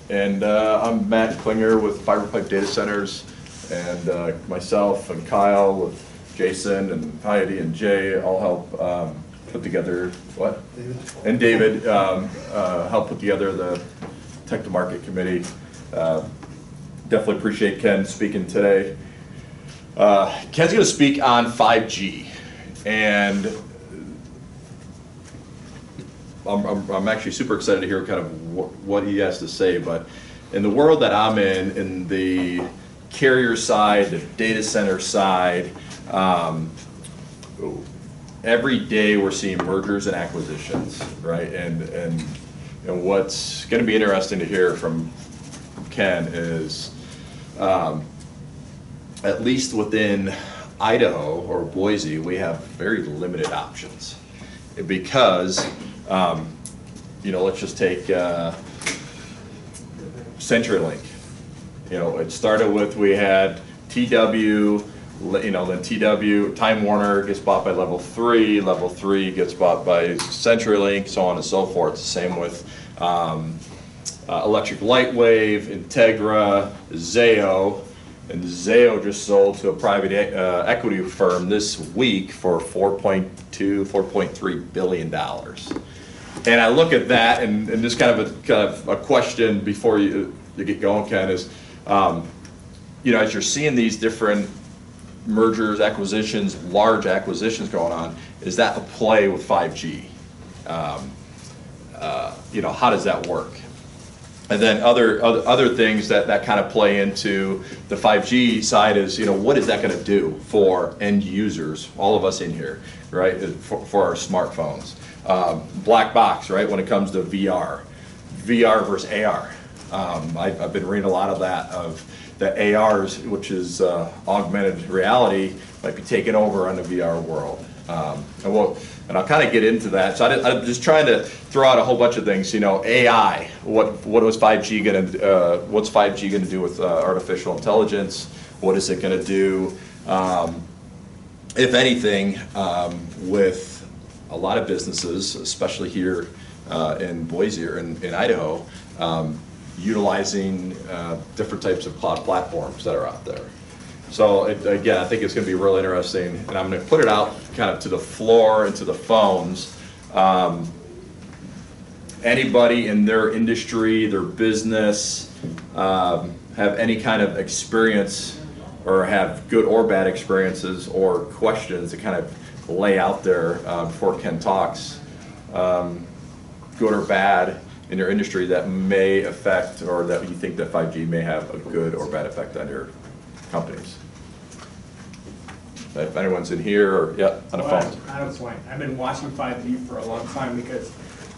And I'm Matt Klinger with Fiber Pipe Data Centers, and myself and Kyle with Jason and Heidi and Jay all help put together, what? David. And David helped put together the Tech2Market committee. Definitely appreciate Ken speaking today. Ken's going to speak on 5G, and I'm actually super excited to hear kind of what he has to say. But in the world that I'm in the carrier side, the data center side, every day we're seeing mergers and acquisitions, right? And what's going to be interesting to hear from Ken is, at least within Idaho or Boise, we have very limited options because, let's just take CenturyLink. It started with, we had TW, then TW, Time Warner gets bought by Level 3 gets bought by CenturyLink, so on and so forth. Same with Electric Lightwave, Integra, Zayo, and Zayo just sold to a private equity firm this week for $4.3 billion. And I look at that, and just kind of a question before you get going, Ken, is, as you're seeing these different mergers, acquisitions, large acquisitions going on, is that a play with 5G? How does that work? And then other things that kind of play into the 5G side is, what is that going to do for end users, all of us in here, right, for our smartphones? Black box, right, when it comes to VR versus AR. I've been reading a lot of that, of the ARs, which is augmented reality, might be taking over on the VR world. And I'll kind of get into that. So I'm just trying to throw out a whole bunch of things. AI. What was 5G going to? What's 5G going to do with artificial intelligence? What is it going to do, if anything, with a lot of businesses, especially here in Boise or in Idaho, utilizing different types of cloud platforms that are out there. So again, I think it's going to be real interesting, and I'm going to put it out kind of to the floor and to the phones. Anybody in their industry, their business, have any kind of experience or have good or bad experiences or questions to kind of lay out there before Ken talks, good or bad in your industry that may affect, or that you think that 5G may have a good or bad effect on your companies. If anyone's in here, or on the phone. I have a point. I've been watching 5G for a long time because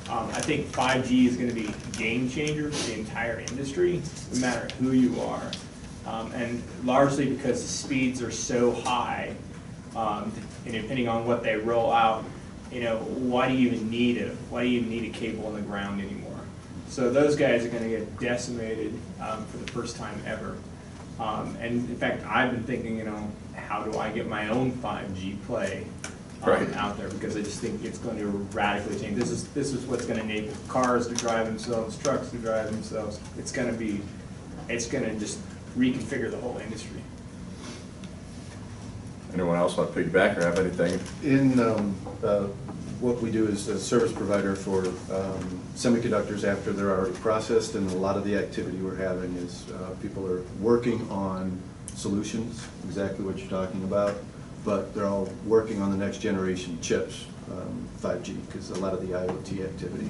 I think 5G is going to be a game changer for the entire industry, no matter who you are. And largely because the speeds are so high, and depending on what they roll out, why do you even need a cable on the ground anymore? So those guys are going to get decimated for the first time ever. And in fact, I've been thinking, how do I get my own 5G play out there? Because I just think it's going to radically change. This is what's going to enable cars to drive themselves, trucks to drive themselves. It's going to just reconfigure the whole industry. Anyone else want to piggyback or have anything? What we do is a service provider for semiconductors after they're already processed, and a lot of the activity we're having is people are working on solutions, exactly what you're talking about, but they're all working on the next generation chips, 5G, because a lot of the IoT activity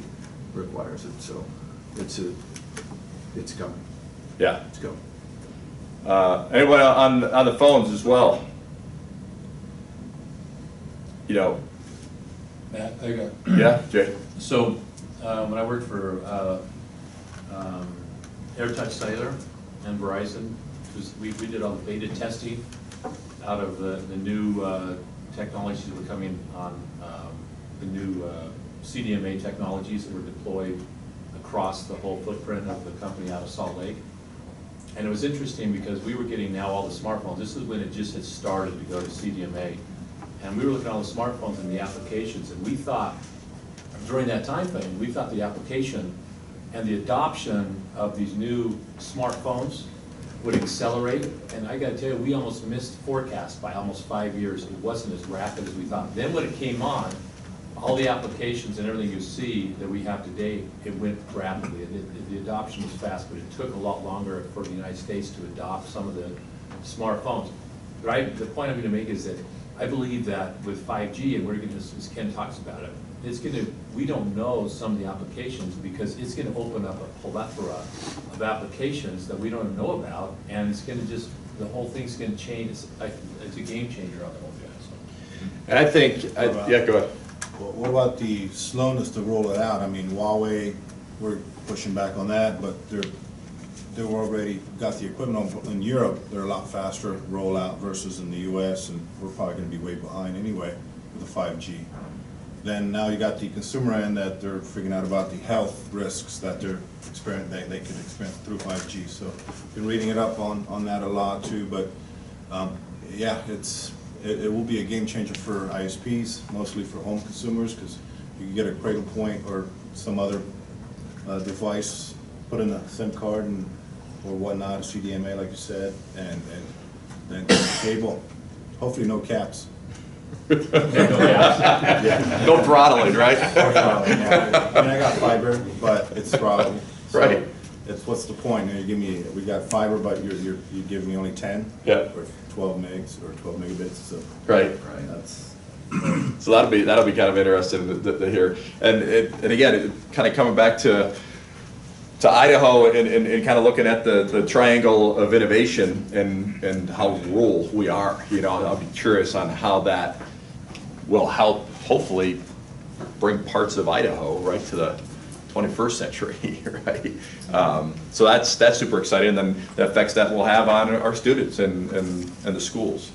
requires it. So it's coming. Yeah. It's coming. Anyone on the phones as well? Matt, I got. Yeah, Jay. So when I worked for AirTouch Cellular and Verizon, we did all the beta testing out of the new technologies that were coming on, the new CDMA technologies that were deployed across the whole footprint of the company out of Salt Lake. And it was interesting because we were getting now all the smartphones. This is when it just had started to go to CDMA. And we were looking at all the smartphones and the applications, and we thought, during that time frame, we thought the application and the adoption of these new smartphones would accelerate. And I gotta tell you, we almost missed forecast by almost 5 years. It wasn't as rapid as we thought. Then when it came on, all the applications and everything you see that we have today, it went rapidly. The adoption was fast, but it took a lot longer for the United States to adopt some of the smartphones. But the point I'm gonna make is that I believe that with 5G, and we're gonna, as Ken talks about it, it's gonna, we don't know some of the applications because it's gonna open up a plethora of applications that we don't know about, and it's gonna just, the whole thing's gonna change. It's a game changer on the whole thing. So. And I think, yeah, go ahead. Well, what about the slowness to roll it out? I mean, Huawei, we're pushing back on that, but they've already got the equipment in Europe. They're a lot faster rollout versus in the US, and we're probably gonna be way behind anyway with the 5G. Then now you got the consumer end that they're figuring out about the health risks that they could experience through 5G. So been reading it up on that a lot too, but yeah, it will be a game changer for ISPs, mostly for home consumers, because you can get a Cradlepoint or some other device, put in a SIM card or whatnot, a CDMA like you said, and then cable. Hopefully no caps. No throttling, right? I mean, I got fiber, but it's throttling. So Right. It's what's the point? We got fiber, but you're giving me only 10. Yeah. Or 12 megs or 12 megabits. So Right. that's. So that'll be kind of interesting to hear. And again, kind of coming back to Idaho and kind of looking at the triangle of innovation and how rural we are. You know, I'll be curious on how that will help hopefully bring parts of Idaho right to the 21st century, right? So that's super exciting, and then the effects that we'll have on our students and the schools.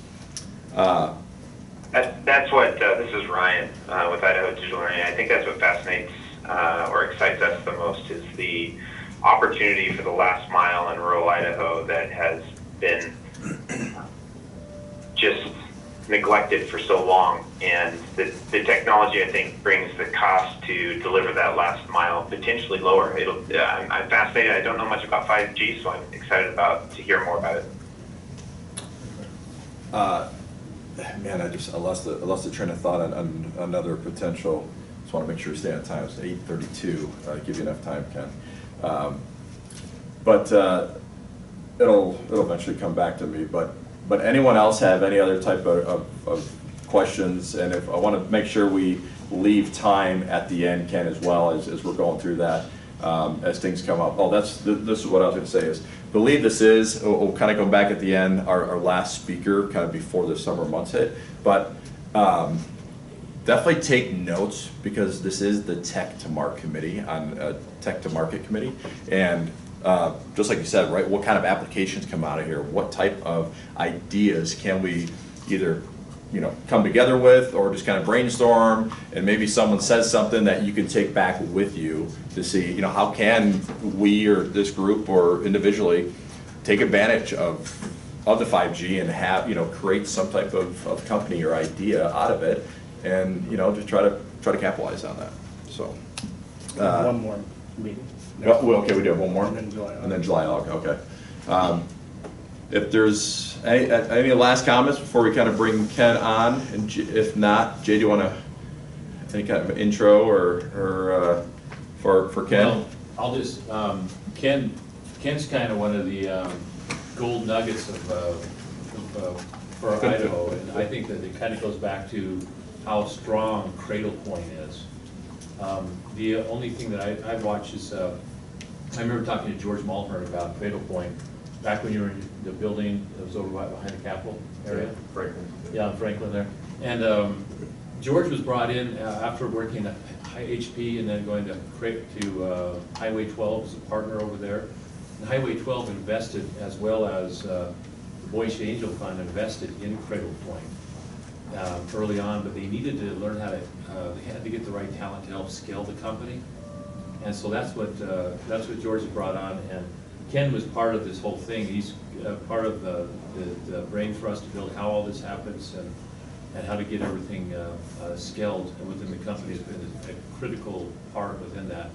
That's what, this is Ryan with Idaho Digital Learning. I think that's what fascinates or excites us the most is the opportunity for the last mile in rural Idaho that has been just neglected for so long. And the technology, I think, brings the cost to deliver that last mile potentially lower. I'm fascinated. I don't know much about 5G, so I'm excited to hear more about it. Man, I lost the train of thought on another potential. Just want to make sure we stay on time. It's 8:32. Give you enough time, Ken. But it'll eventually come back to me. But anyone else have any other type of questions? And if I want to make sure we leave time at the end, Ken, as well as we're going through that as things come up. Oh, this is what I was going to say is. Believe this is, we'll kind of go back at the end, our last speaker, kind of before the summer months hit, but definitely take notes because this is the Tech2Market committee, Tech2Market committee, and just like you said, right, what kind of applications come out of here? What type of ideas can we either come together with or just kind of brainstorm, and maybe someone says something that you can take back with you to see, how can we or this group or individually take advantage of the 5G and have, create some type of company or idea out of it and, just try to capitalize on that. So. One more meeting. Okay, we do have one more. And then July. And then July, okay. If there's any last comments before we kind of bring Ken on, and if not, Jay, do you want to any kind of intro or for Ken? Well, I'll just Ken's kind of one of the gold nuggets for Idaho, and I think that it kind of goes back to how strong Cradlepoint is. The only thing that I've watched is I remember talking to George Maltner about Cradlepoint back when you were in the building that was over behind the Capitol area. Yeah, Franklin. Yeah, in Franklin there. And George was brought in after working at HP and then going to Highway 12 as a partner over there. And Highway 12 invested, as well as the Boise Angel Fund invested in Cradlepoint early on, but they needed to learn how to, they had to get the right talent to help scale the company. And so that's what George brought on, and Ken was part of this whole thing. He's part of the brain for us to build how all this happens and how to get everything scaled within the company has been a critical part within that.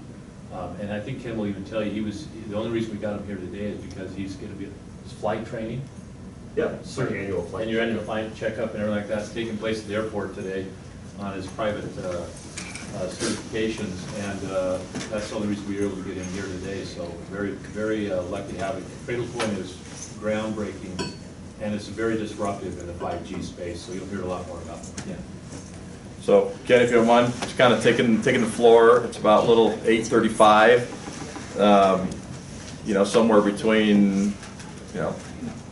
And I think Ken will even tell you, the only reason we got him here today is because he's going to be, his flight training. Yep, it's our annual flight. And your annual flight checkup and everything like that's taking place at the airport today on his private certifications. And that's the only reason we were able to get him here today. So very, very lucky to have it. Cradlepoint is groundbreaking, and it's very disruptive in the 5G space. So you'll hear a lot more about it. Yeah. So, Ken, if you don't mind, just kind of taking the floor. It's about a little 8:35. You know, somewhere between, you know,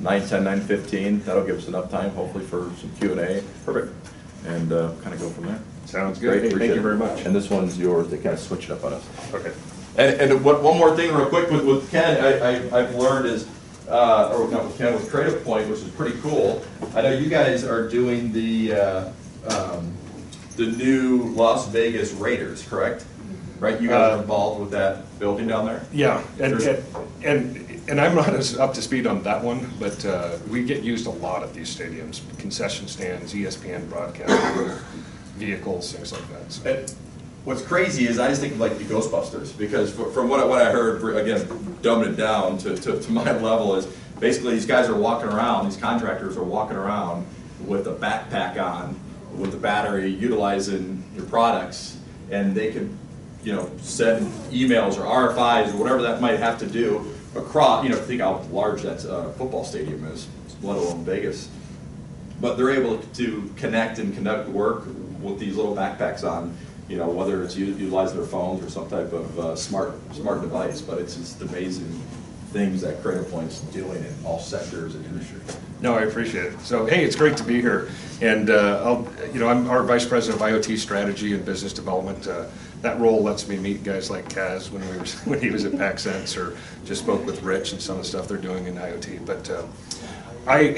9:10, 9:15. That'll give us enough time, hopefully, for some Q&A. Perfect. And kind of go from there. Sounds good. Great, Thank you very much. And this one's yours. They kind of switch it up on us. Okay. And one more thing real quick with Ken, I've learned is, or not with Ken, with Cradlepoint, which is pretty cool. I know you guys are doing the new Las Vegas Raiders, correct? Right, you guys are involved with that building down there? Yeah, and I'm not as up to speed on that one, but we get used a lot at these stadiums, concession stands, ESPN broadcast, vehicles, things like that. So. And what's crazy is I just think of like the Ghostbusters, because from what I heard, again, dumbing it down to my level, is basically these guys are walking around, these contractors are walking around with a backpack on, with the battery, utilizing your products, and they can, you know, send emails or RFIs or whatever that might have to do across, you know, think how large that football stadium is, let alone Vegas. But they're able to connect and conduct work with these little backpacks on, you know, whether it's utilizing their phones or some type of smart device. But it's just amazing things that Cradlepoint's doing in all sectors and industries. No, I appreciate it. So, hey, it's great to be here. And I'm our Vice President of IoT Strategy and Business Development. That role lets me meet guys like Kaz when he was at PacSense, or just spoke with Rich and some of the stuff they're doing in IoT. But I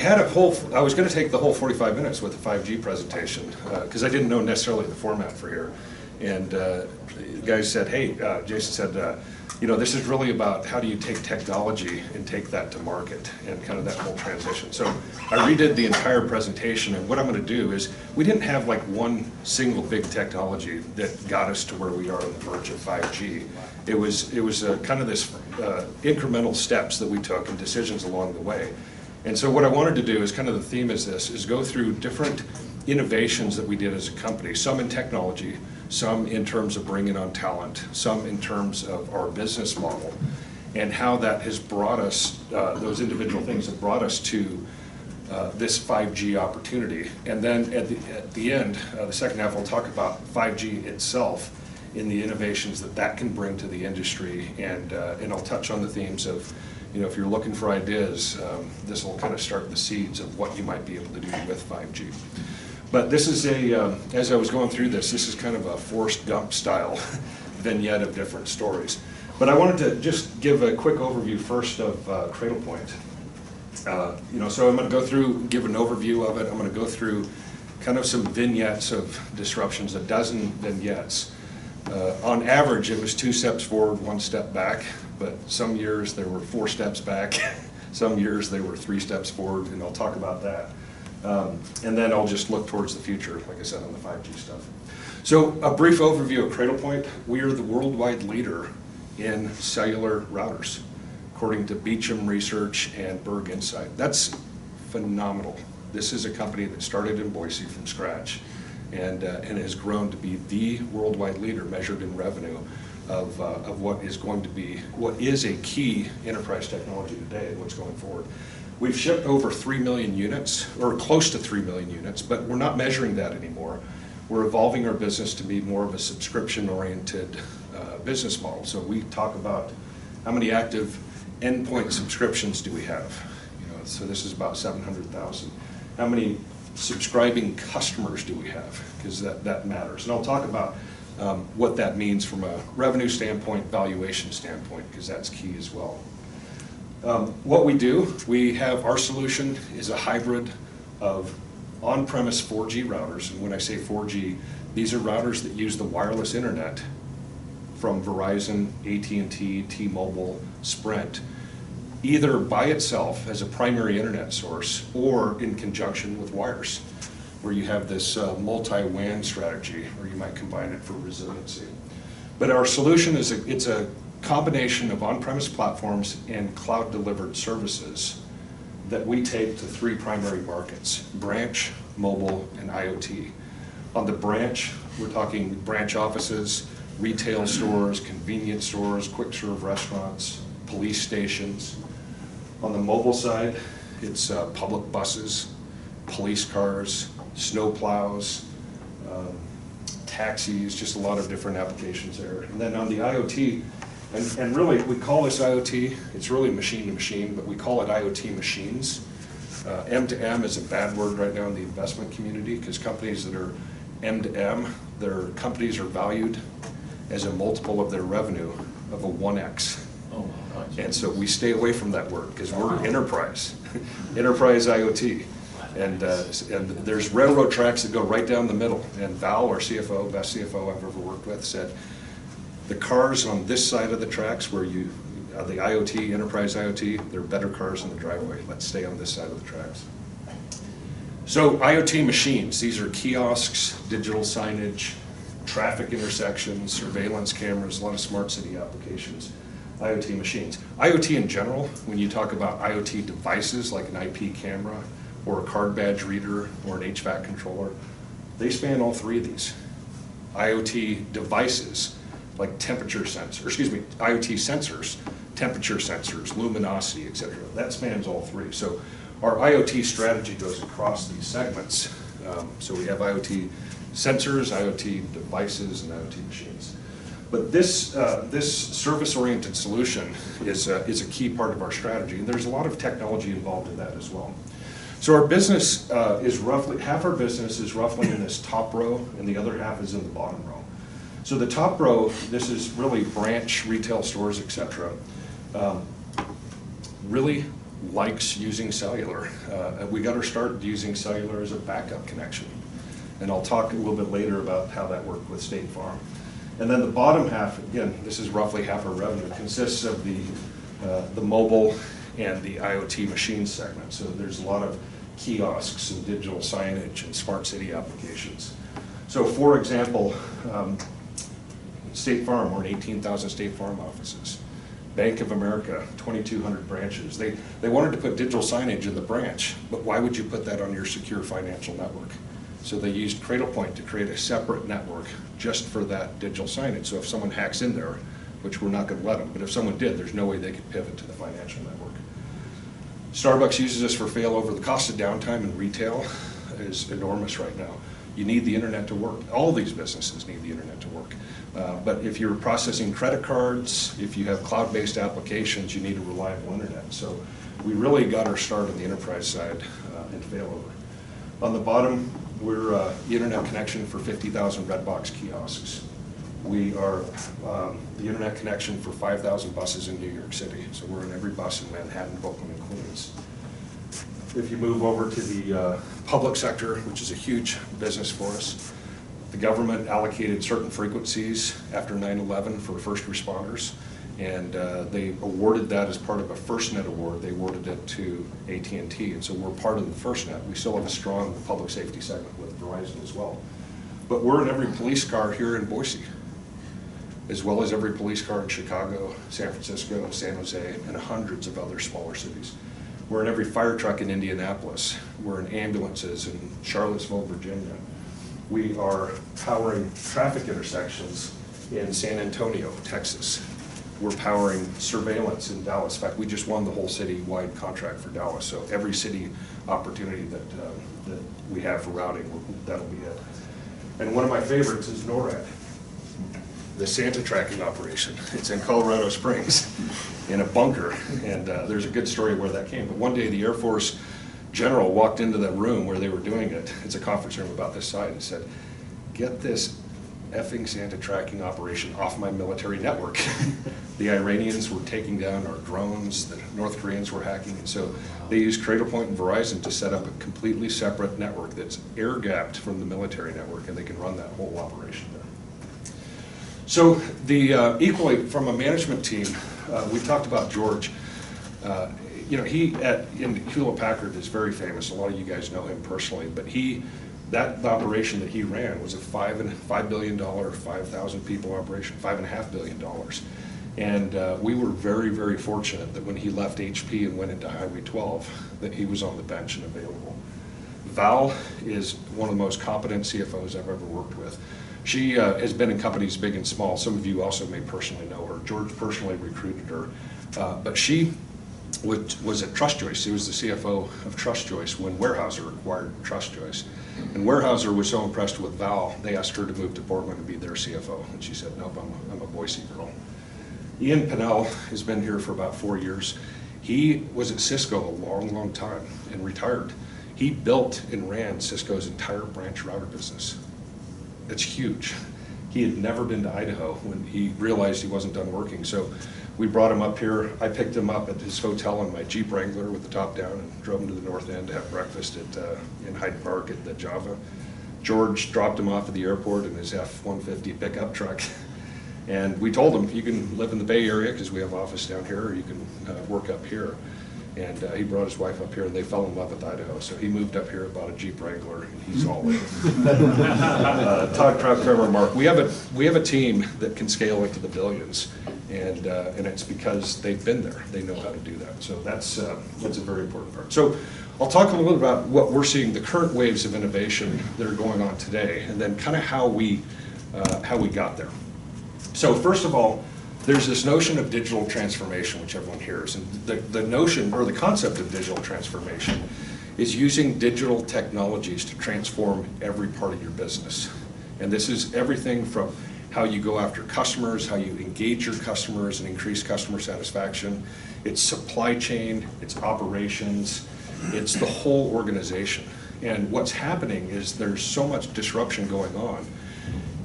was going to take the whole 45 minutes with the 5G presentation because I didn't know necessarily the format for here. And the guys said, hey, Jason said, this is really about how do you take technology and take that to market and kind of that whole transition. So I redid the entire presentation, and what I'm going to do is, we didn't have like one single big technology that got us to where we are on the verge of 5G. It was kind of this incremental steps that we took and decisions along the way. And so what I wanted to do is kind of the theme is go through different innovations that we did as a company, some in technology, some in terms of bringing on talent, some in terms of our business model, and how that has brought us, those individual things have brought us to this 5G opportunity. And then at the end, the second half, we'll talk about 5G itself in the innovations that can bring to the industry, and I'll touch on the themes of, if you're looking for ideas, this will kind of start the seeds of what you might be able to do with 5G. But this is as I was going through this is kind of a Forrest Gump style vignette of different stories. But I wanted to just give a quick overview first of Cradlepoint. So I'm going to go through, give an overview of it. I'm going to go through kind of some vignettes of disruptions, a dozen vignettes. On average, it was 2 steps forward, 1 step back, but some years there were 4 steps back, some years they were 3 steps forward, and I'll talk about that. And then I'll just look towards the future, like I said, on the 5G stuff. So a brief overview of Cradlepoint. We are the worldwide leader in cellular routers, according to Beecham Research and Berg Insight. That's phenomenal. This is a company that started in Boise from scratch, and has grown to be the worldwide leader measured in revenue of what is a key enterprise technology today and what's going forward. We've shipped over 3 million units, or close to 3 million units, but we're not measuring that anymore. We're evolving our business to be more of a subscription-oriented business model. So we talk about how many active endpoint subscriptions do we have. So this is about 700,000. How many subscribing customers do we have? Because that matters. And I'll talk about what that means from a revenue standpoint, valuation standpoint, because that's key as well. What we do, we have our solution is a hybrid of on-premise 4G routers. And when I say 4G, these are routers that use the wireless internet from Verizon, AT&T, T-Mobile, Sprint, either by itself as a primary internet source or in conjunction with wires, where you have this multi-WAN strategy, or you might combine it for resiliency. But our solution is it's a combination of on-premise platforms and cloud-delivered services that we take to 3 primary markets: branch, mobile, and IoT. On the branch, we're talking branch offices, retail stores, convenience stores, quick-serve restaurants, police stations. On the mobile side, it's public buses, police cars, snow plows, taxis, just a lot of different applications there. And then on the IoT, and really, we call this IoT, it's really machine to machine, but we call it IoT machines. M2M is a bad word right now in the investment community, because companies that are M2M, their companies are valued as a multiple of their revenue of a 1x. Oh, nice. And so we stay away from that word, because we're enterprise, enterprise IoT. And there's railroad tracks that go right down the middle. And Val, our CFO, best CFO I've ever worked with, said, the cars on this side of the tracks where the IoT, enterprise IoT, they're better cars in the driveway. Let's stay on this side of the tracks. So IoT machines, these are kiosks, digital signage, traffic intersections, surveillance cameras, a lot of smart city applications. IoT machines. IoT in general, when you talk about IoT devices like an IP camera or a card badge reader or an HVAC controller, they span all 3 of these. IoT devices like temperature sensors, IoT sensors, temperature sensors, luminosity, etc. That spans all 3. So our IoT strategy goes across these segments. So we have IoT sensors, IoT devices, and IoT machines. But this service-oriented solution is a key part of our strategy, and there's a lot of technology involved in that as well. So our business is roughly, half our business is roughly in this top row, and the other half is in the bottom row. So the top row, this is really branch, retail stores, etc. Really likes using cellular. We got our start using cellular as a backup connection. And I'll talk a little bit later about how that worked with State Farm. And then the bottom half, again, this is roughly half our revenue, consists of the mobile and the IoT machine segment. So there's a lot of kiosks and digital signage and smart city applications. So for example, State Farm, we're in 18,000 State Farm offices. Bank of America, 2,200 branches. They wanted to put digital signage in the branch, but why would you put that on your secure financial network? So they used Cradlepoint to create a separate network just for that digital signage. So if someone hacks in there, which we're not going to let them, but if someone did, there's no way they could pivot to the financial network. Starbucks uses us for failover. The cost of downtime in retail is enormous right now. You need the internet to work. All these businesses need the internet to work. But if you're processing credit cards, if you have cloud-based applications, you need a reliable internet. So we really got our start on the enterprise side in failover. On the bottom, we're the internet connection for 50,000 Redbox kiosks. We are the internet connection for 5,000 buses in New York City. So we're in every bus in Manhattan, Brooklyn, and Queens. If you move over to the public sector, which is a huge business for us, the government allocated certain frequencies after 9/11 for first responders, and they awarded that as part of a FirstNet award. They awarded it to AT&T, and so we're part of the FirstNet. We still have a strong public safety segment with Verizon as well. But we're in every police car here in Boise, as well as every police car in Chicago, San Francisco, San Jose, and hundreds of other smaller cities. We're in every fire truck in Indianapolis. We're in ambulances in Charlottesville, Virginia. We are powering traffic intersections in San Antonio, Texas. We're powering surveillance in Dallas. In fact, we just won the whole city-wide contract for Dallas, so every city opportunity that we have for routing, that'll be it. And one of my favorites is NORAD, the Santa tracking operation. It's in Colorado Springs in a bunker, and there's a good story where that came. But one day the Air Force general walked into that room where they were doing it. It's a conference room about this size, and said, "Get this effing Santa tracking operation off my military network." The Iranians were taking down our drones, the North Koreans were hacking, and so they used Cradlepoint and Verizon to set up a completely separate network that's air-gapped from the military network, and they can run that whole operation there. So the equally, from a management team, we talked about George. He in Hewlett Packard is very famous. A lot of you guys know him personally, but he That operation that he ran was a $5 billion, 5,000 people operation, $5.5 billion. And we were very, very fortunate that when he left HP and went into Highway 12, that he was on the bench and available. Val is one of the most competent CFOs I've ever worked with. She has been in companies big and small. Some of you also may personally know her. George personally recruited her. But she was at TrustJoy. She was the CFO of TrustJoy when Weyerhaeuser acquired TrustJoy. And Weyerhaeuser was so impressed with Val, they asked her to move to Portland and be their CFO. And she said, nope, I'm a Boise girl. Ian Pinnell has been here for about 4 years. He was at Cisco a long, long time and retired. He built and ran Cisco's entire branch router business. It's huge. He had never been to Idaho when he realized he wasn't done working. So we brought him up here. I picked him up at his hotel in my Jeep Wrangler with the top down and drove him to the north end to have breakfast in Hyde Park at the Java. George dropped him off at the airport in his F-150 pickup truck. And we told him, you can live in the Bay Area because we have office down here, or you can work up here. And he brought his wife up here, and they fell in love with Idaho. So he moved up here, bought a Jeep Wrangler, and he's all in. Todd Krautkramer, Mark, we have a team that can scale into the billions, and it's because they've been there. They know how to do that. So that's a very important part. So I'll talk a little bit about what we're seeing, the current waves of innovation that are going on today, and then kind of how we got there. So first of all, there's this notion of digital transformation, which everyone hears. And the notion, or the concept of digital transformation, is using digital technologies to transform every part of your business. And this is everything from how you go after customers, how you engage your customers and increase customer satisfaction. It's supply chain, it's operations, it's the whole organization. And what's happening is there's so much disruption going on.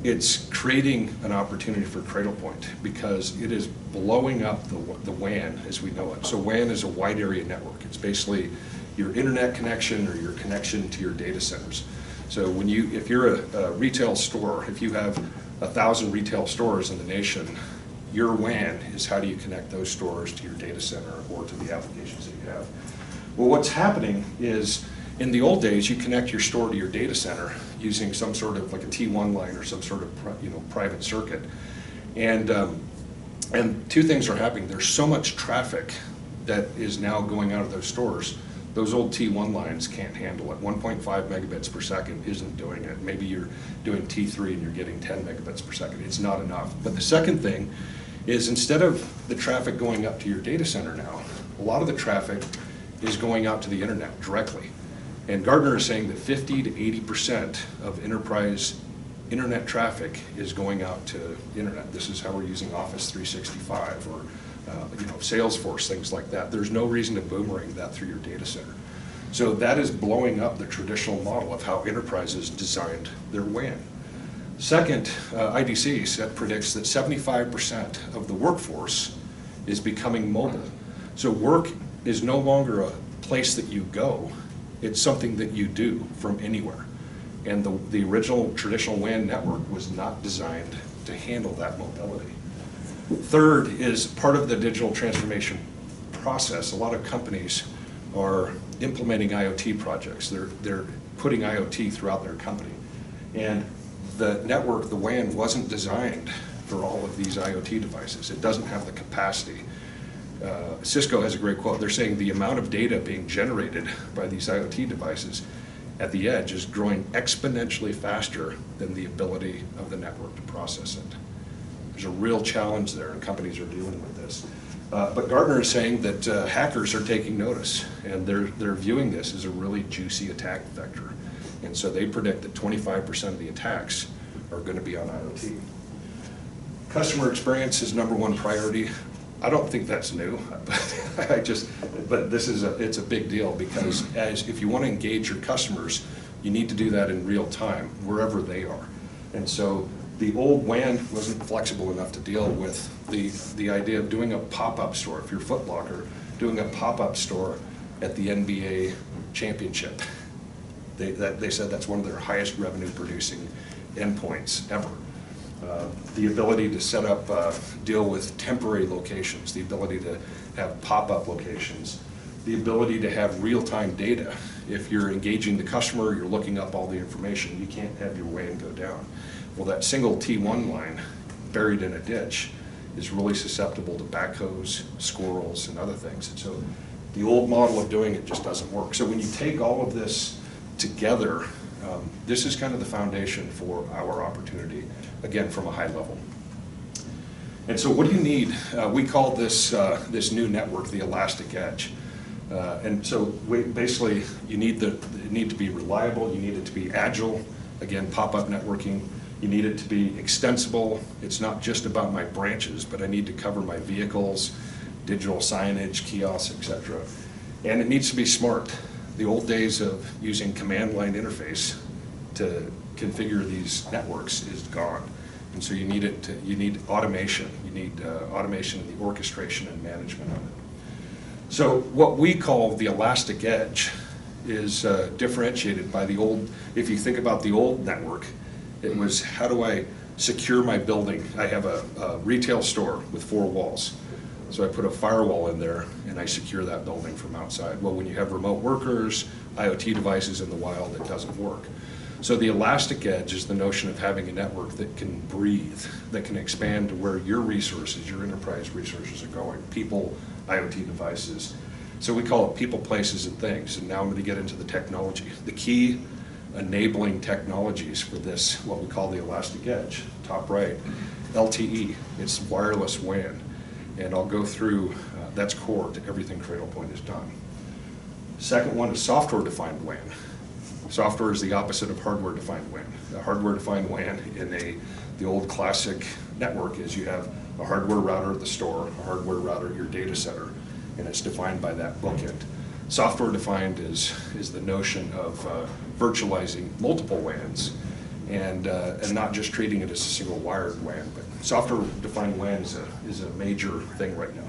It's creating an opportunity for Cradlepoint because it is blowing up the WAN as we know it. So WAN is a wide area network. It's basically your internet connection or your connection to your data centers. So if you're a retail store, if you have 1,000 retail stores in the nation, your WAN is how do you connect those stores to your data center or to the applications that you have. Well, what's happening is in the old days, you connect your store to your data center using some sort of like a T1 line or some sort of private circuit. And two things are happening. There's so much traffic that is now going out of those stores. Those old T1 lines can't handle it. 1.5 megabits per second isn't doing it. Maybe you're doing T3 and you're getting 10 megabits per second. It's not enough. But the second thing is instead of the traffic going up to your data center now, a lot of the traffic is going out to the internet directly. And Gartner is saying that 50 to 80% of enterprise internet traffic is going out to the internet. This is how we're using Office 365 or Salesforce, things like that. There's no reason to boomerang that through your data center. So that is blowing up the traditional model of how enterprises designed their WAN. Second, IDC predicts that 75% of the workforce is becoming mobile. So work is no longer a place that you go. It's something that you do from anywhere. And the original traditional WAN network was not designed to handle that mobility. Third is part of the digital transformation process. A lot of companies are implementing IoT projects. They're putting IoT throughout their company. And the network, the WAN, wasn't designed for all of these IoT devices. It doesn't have the capacity. Cisco has a great quote. They're saying the amount of data being generated by these IoT devices at the edge is growing exponentially faster than the ability of the network to process it. There's a real challenge there, and companies are dealing with this. But Gartner is saying that hackers are taking notice, and they're viewing this as a really juicy attack vector. And so they predict that 25% of the attacks are going to be on IoT. Customer experience is #1 priority. I don't think that's new, but it's a big deal because if you want to engage your customers, you need to do that in real time, wherever they are. And so the old WAN wasn't flexible enough to deal with the idea of doing a pop-up store. If you're Foot Locker, doing a pop-up store at the NBA championship. They said that's one of their highest revenue producing endpoints ever. The ability to set up, deal with temporary locations, the ability to have pop-up locations the ability to have real-time data. If you're engaging the customer, you're looking up all the information, you can't have your WAN go down. Well, that single T1 line buried in a ditch is really susceptible to backhoes, squirrels, and other things. And so the old model of doing it just doesn't work. So when you take all of this together, this is kind of the foundation for our opportunity, again, from a high level. And so what do you need? We call this, this new network the elastic edge. And so basically, you need it need to be reliable, you need it to be agile, again, pop-up networking. You need it to be extensible. It's not just about my branches, but I need to cover my vehicles, digital signage, kiosks, etc. And it needs to be smart. The old days of using command line interface to configure these networks is gone. And so you need automation. You need automation in the orchestration and management of it. So what we call the elastic edge is differentiated by the old, if you think about the old network, it was how do I secure my building? I have a retail store with 4 walls. So I put a firewall in there and I secure that building from outside. Well, when you have remote workers, IoT devices in the wild, it doesn't work. So the elastic edge is the notion of having a network that can breathe, that can expand to where your resources, your enterprise resources are going, people, IoT devices. So we call it people, places, and things. And now I'm going to get into the technology. The key enabling technologies for this, what we call the elastic edge, top right, LTE, it's wireless WAN. And I'll go through, that's core to everything Cradlepoint has done. Second one is software-defined WAN. Software is the opposite of hardware-defined WAN. The hardware-defined WAN in the old classic network is you have a hardware router at the store, a hardware router at your data center, and it's defined by that bookend. Software-defined is the notion of virtualizing multiple WANs and not just treating it as a single wired WAN. But software-defined WAN is a major thing right now.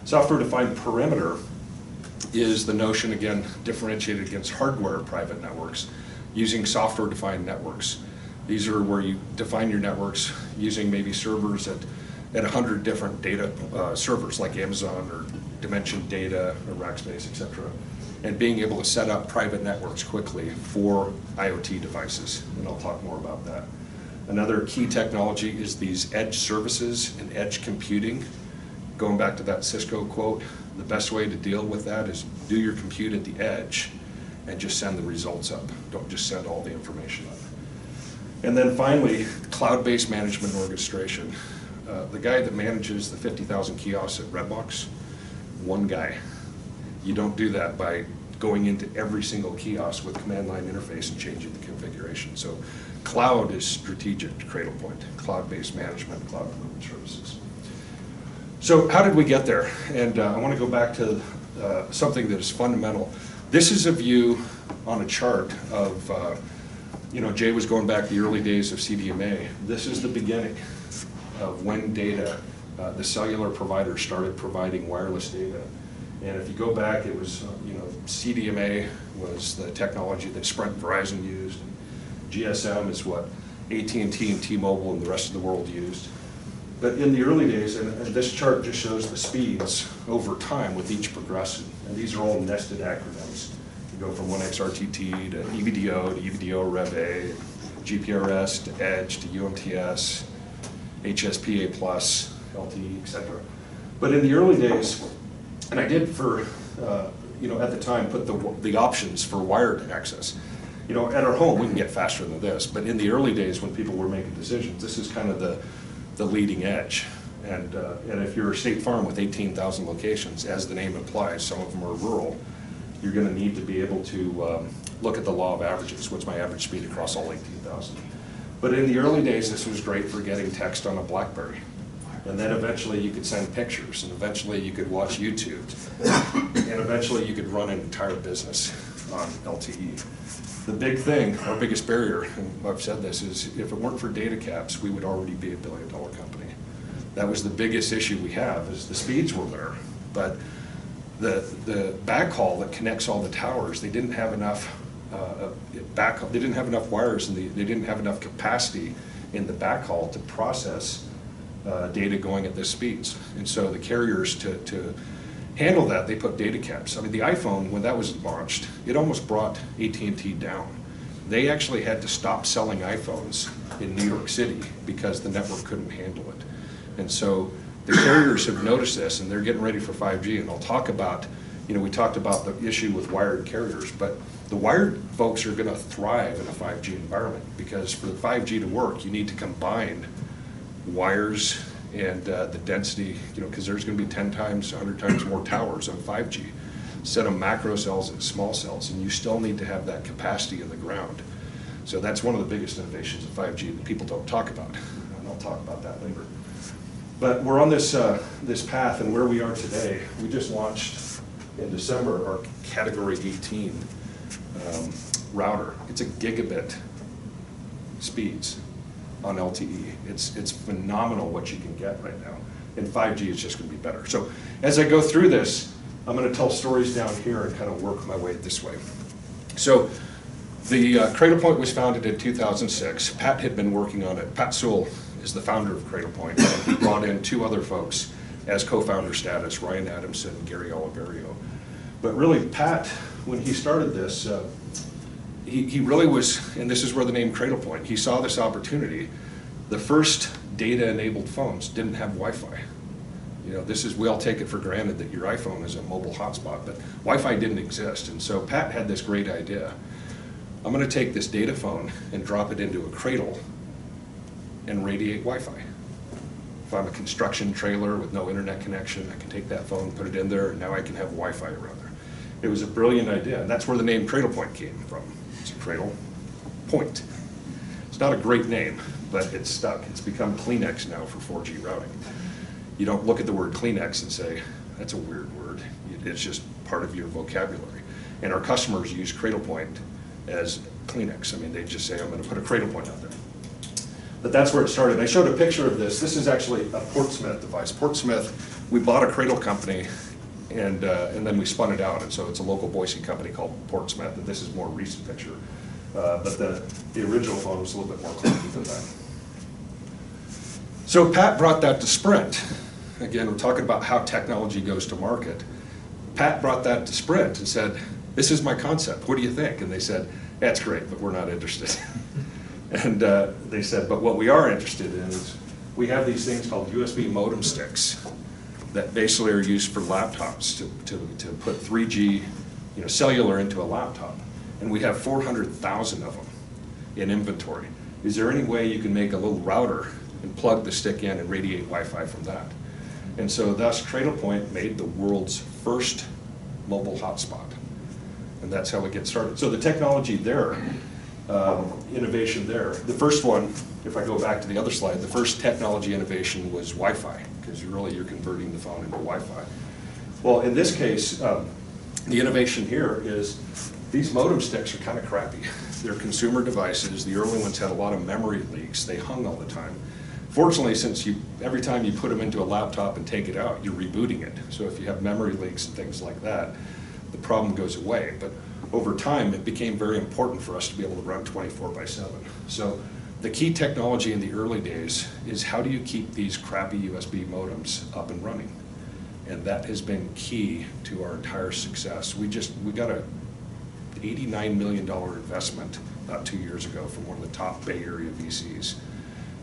Software-defined perimeter is the notion, again, differentiated against hardware private networks, using software-defined networks. These are where you define your networks using maybe servers at 100 different data servers like Amazon or Dimension Data or Rackspace, etc. And being able to set up private networks quickly for IoT devices, and I'll talk more about that. Another key technology is these edge services and edge computing. Going back to that Cisco quote, the best way to deal with that is do your compute at the edge and just send the results up. Don't just send all the information up. And then finally, cloud-based management orchestration. The guy that manages the 50,000 kiosks at Redbox, one guy. You don't do that by going into every single kiosk with command line interface and changing the configuration. So cloud is strategic to Cradlepoint, cloud-based management, cloud delivery services. So how did we get there? And I want to go back to something that is fundamental. This is a view on a chart of, Jay was going back the early days of CDMA. This is the beginning of when data, the cellular providers started providing wireless data. And if you go back, it was, CDMA was the technology that Sprint and Verizon used. GSM is what AT&T and T-Mobile and the rest of the world used. But in the early days, and this chart just shows the speeds over time with each progression. And these are all nested acronyms. You go from 1xRTT to EVDO to EVDO Rev-A, GPRS to Edge to UMTS, HSPA+, LTE, etc. But in the early days, and I did for, at the time, put the options for wired access. At our home, we can get faster than this, but in the early days when people were making decisions, this is kind of the leading edge. And if you're a State Farm with 18,000 locations, as the name implies, some of them are rural, you're going to need to be able to look at the law of averages. What's my average speed across all 18,000? But in the early days, this was great for getting text on a BlackBerry. And then eventually you could send pictures, and eventually you could watch YouTube, and eventually you could run an entire business on LTE. The big thing, our biggest barrier, and I've said this, is if it weren't for data caps, we would already be $1 billion company. That was the biggest issue we have, is the speeds were there, but the backhaul that connects all the towers, they didn't have enough they didn't have enough wires, and they didn't have enough capacity in the backhaul to process data going at this speeds. And so the carriers, to handle that, they put data caps. I mean, the iPhone, when that was launched, it almost brought AT&T down. They actually had to stop selling iPhones in New York City because the network couldn't handle it. And so the carriers have noticed this, and they're getting ready for 5G, and I'll talk about, we talked about the issue with wired carriers, but the wired folks are gonna thrive in a 5G environment, because for the 5G to work, you need to combine wires and the density, because there's gonna be 10 times, 100 times more towers on 5G. Instead of macro cells and small cells, and you still need to have that capacity in the ground. So that's one of the biggest innovations of 5G that people don't talk about, and I'll talk about that later. But we're on this path, and where we are today, we just launched in December our Category 18 router. It's a gigabit speeds on LTE. It's phenomenal what you can get right now, and 5G is just going to be better. So as I go through this, I'm going to tell stories down here and kind of work my way this way. So the Cradlepoint was founded in 2006. Pat had been working on it. Pat Sewell is the founder of Cradlepoint, and he brought in 2 other folks as co-founder status, Ryan Adamson and Gary Oliverio. But really, Pat, when he started this, he really was, and this is where the name Cradlepoint, he saw this opportunity. The first data-enabled phones didn't have Wi-Fi. We all take it for granted that your iPhone is a mobile hotspot, but Wi-Fi didn't exist. And so Pat had this great idea. I'm going to take this data phone and drop it into a cradle and radiate Wi-Fi. If I'm a construction trailer with no internet connection, I can take that phone, put it in there, and now I can have Wi-Fi around there. It was a brilliant idea, and that's where the name Cradlepoint came from. It's a cradle point. It's not a great name, but it's stuck. It's become Kleenex now for 4G routing. You don't look at the word Kleenex and say, that's a weird word. It's just part of your vocabulary. And our customers use Cradlepoint as Kleenex. I mean, they just say, I'm going to put a Cradlepoint out there. But that's where it started. I showed a picture of this. This is actually a Portsmouth device. Portsmouth, we bought a Cradle company, and then we spun it out. And so it's a local Boise company called Portsmouth, and this is a more recent picture. But the original phone was a little bit more clunky than that. So Pat brought that to Sprint. Again, we're talking about how technology goes to market. Pat brought that to Sprint and said, this is my concept, what do you think? And they said, that's great, but we're not interested. And they said, but what we are interested in is, we have these things called USB modem sticks that basically are used for laptops to put 3G cellular into a laptop. And we have 400,000 of them in inventory. Is there any way you can make a little router and plug the stick in and radiate Wi-Fi from that? And so thus Cradlepoint made the world's first mobile hotspot. And that's how we get started. So the technology there, innovation there. The first one, if I go back to the other slide, the first technology innovation was Wi-Fi, because you're converting the phone into Wi-Fi. Well, in this case, the innovation here is these modem sticks are kind of crappy. They're consumer devices. The early ones had a lot of memory leaks. They hung all the time. Fortunately, since every time you put them into a laptop and take it out, you're rebooting it. So if you have memory leaks and things like that, the problem goes away. But over time, it became very important for us to be able to run 24/7. So the key technology in the early days is, how do you keep these crappy USB modems up and running? And that has been key to our entire success. We got a $89 million investment about 2 years ago from one of the top Bay Area VCs,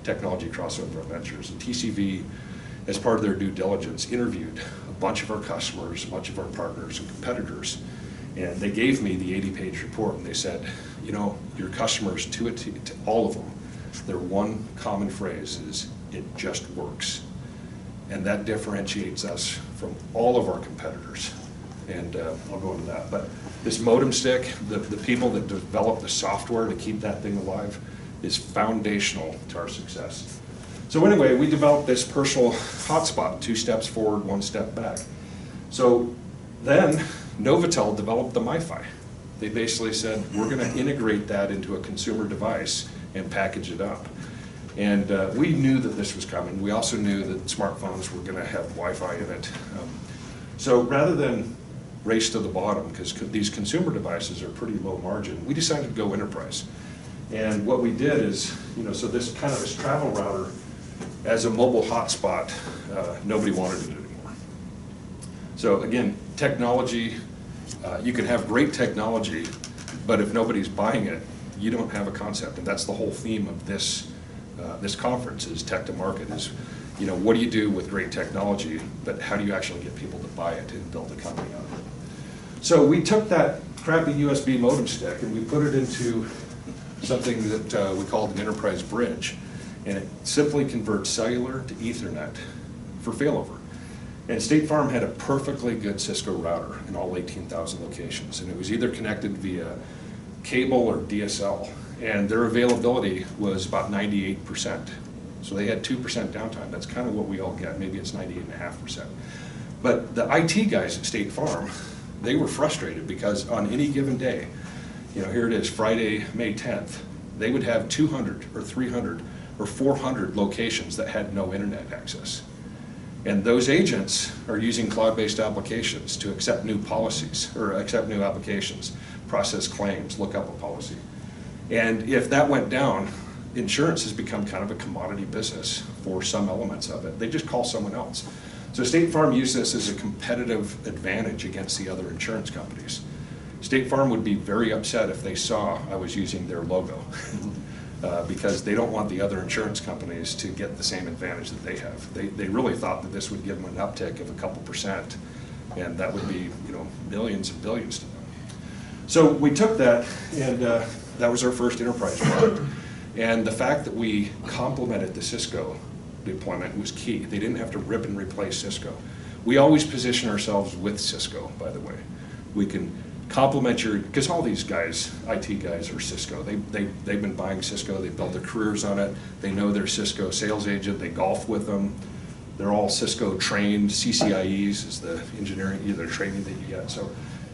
Technology Crossover Ventures. And TCV, as part of their due diligence, interviewed a bunch of our customers, a bunch of our partners and competitors. And they gave me the 80-page report, and they said, your customers, to all of them, their one common phrase is, it just works. And that differentiates us from all of our competitors. And I'll go into that. But this modem stick, the people that develop the software to keep that thing alive, is foundational to our success. So anyway, we developed this personal hotspot, 2 steps forward, 1 step back. So then Novatel developed the Mifi. They basically said, we're going to integrate that into a consumer device and package it up. And we knew that this was coming. We also knew that smartphones were going to have Wi-Fi in it. So rather than race to the bottom, because these consumer devices are pretty low margin, we decided to go enterprise. And what we did is, so this travel router as a mobile hotspot, nobody wanted it anymore. So again, technology, you can have great technology, but if nobody's buying it, you don't have a concept. And that's the whole theme of this conference is Tech2Market is, you know, what do you do with great technology, but how do you actually get people to buy it and build a company out of it? So we took that crappy USB modem stick and we put it into something that we called an enterprise bridge. And it simply converts cellular to Ethernet for failover. And State Farm had a perfectly good Cisco router in all 18,000 locations. And it was either connected via cable or DSL. And their availability was about 98%. So they had 2% downtime. That's kind of what we all get. Maybe it's 98.5%. But the IT guys at State Farm, they were frustrated because on any given day, you know, here it is, Friday, May 10th, they would have 200 or 300 or 400 locations that had no internet access. And those agents are using cloud-based applications to accept new policies or accept new applications, process claims, look up a policy. And if that went down, insurance has become kind of a commodity business for some elements of it. They just call someone else. So State Farm used this as a competitive advantage against the other insurance companies. State Farm would be very upset if they saw I was using their logo because they don't want the other insurance companies to get the same advantage that they have. They really thought that this would give them an uptick of a couple percent, and that would be, you know, millions and billions to them. So we took that, and that was our first enterprise product. And the fact that we complemented the Cisco deployment was key. They didn't have to rip and replace Cisco. We always position ourselves with Cisco, by the way. We can complement your, because all these guys, IT guys, are Cisco. They've been buying Cisco, they've built their careers on it, they know their Cisco sales agent, they golf with them. They're all Cisco trained, CCIEs is the engineering, either training that you get. So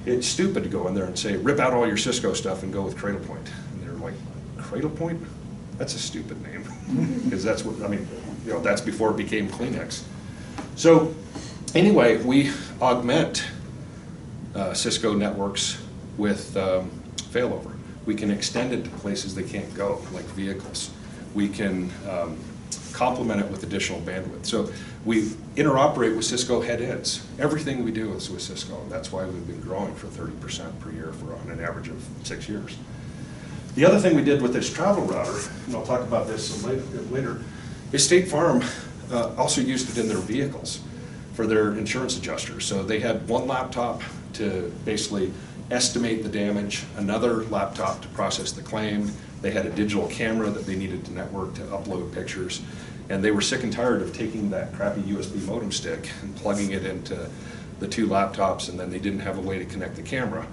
it's stupid to go in there and say, rip out all your Cisco stuff and go with Cradlepoint. And they're like, Cradlepoint? That's a stupid name. Because that's what, I mean, you know, that's before it became Kleenex. So anyway, we augment Cisco networks with failover. We can extend it to places they can't go, like vehicles. We can complement it with additional bandwidth. So we interoperate with Cisco head-ends. Everything we do is with Cisco. That's why we've been growing for 30% per year for on an average of 6 years. The other thing we did with this travel router, and I'll talk about this later, is State Farm also used it in their vehicles for their insurance adjusters. So they had one laptop to basically estimate the damage, another laptop to process the claim. They had a digital camera that they needed to network to upload pictures. And they were sick and tired of taking that crappy USB modem stick and plugging it into the two laptops, and then they didn't have a way to connect the camera.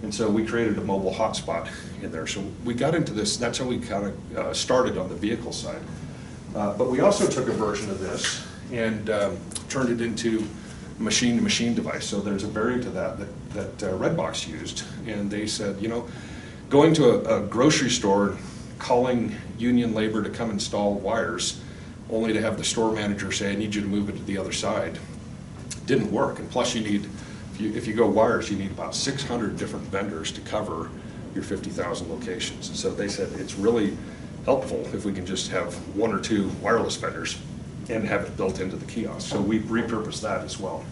And so we created a mobile hotspot in there. So we got into this, that's how we kind of started on the vehicle side. But we also took a version of this and turned it into a machine-to-machine device. So there's a variant of that Redbox used. And they said, you know, going to a grocery store, calling union labor to come install wires, only to have the store manager say, I need you to move it to the other side, didn't work. And plus you need, if you go wires, you need about 600 different vendors to cover your 50,000 locations. And so they said it's really helpful if we can just have one or two wireless vendors and have it built into the kiosk. So we repurposed that as well.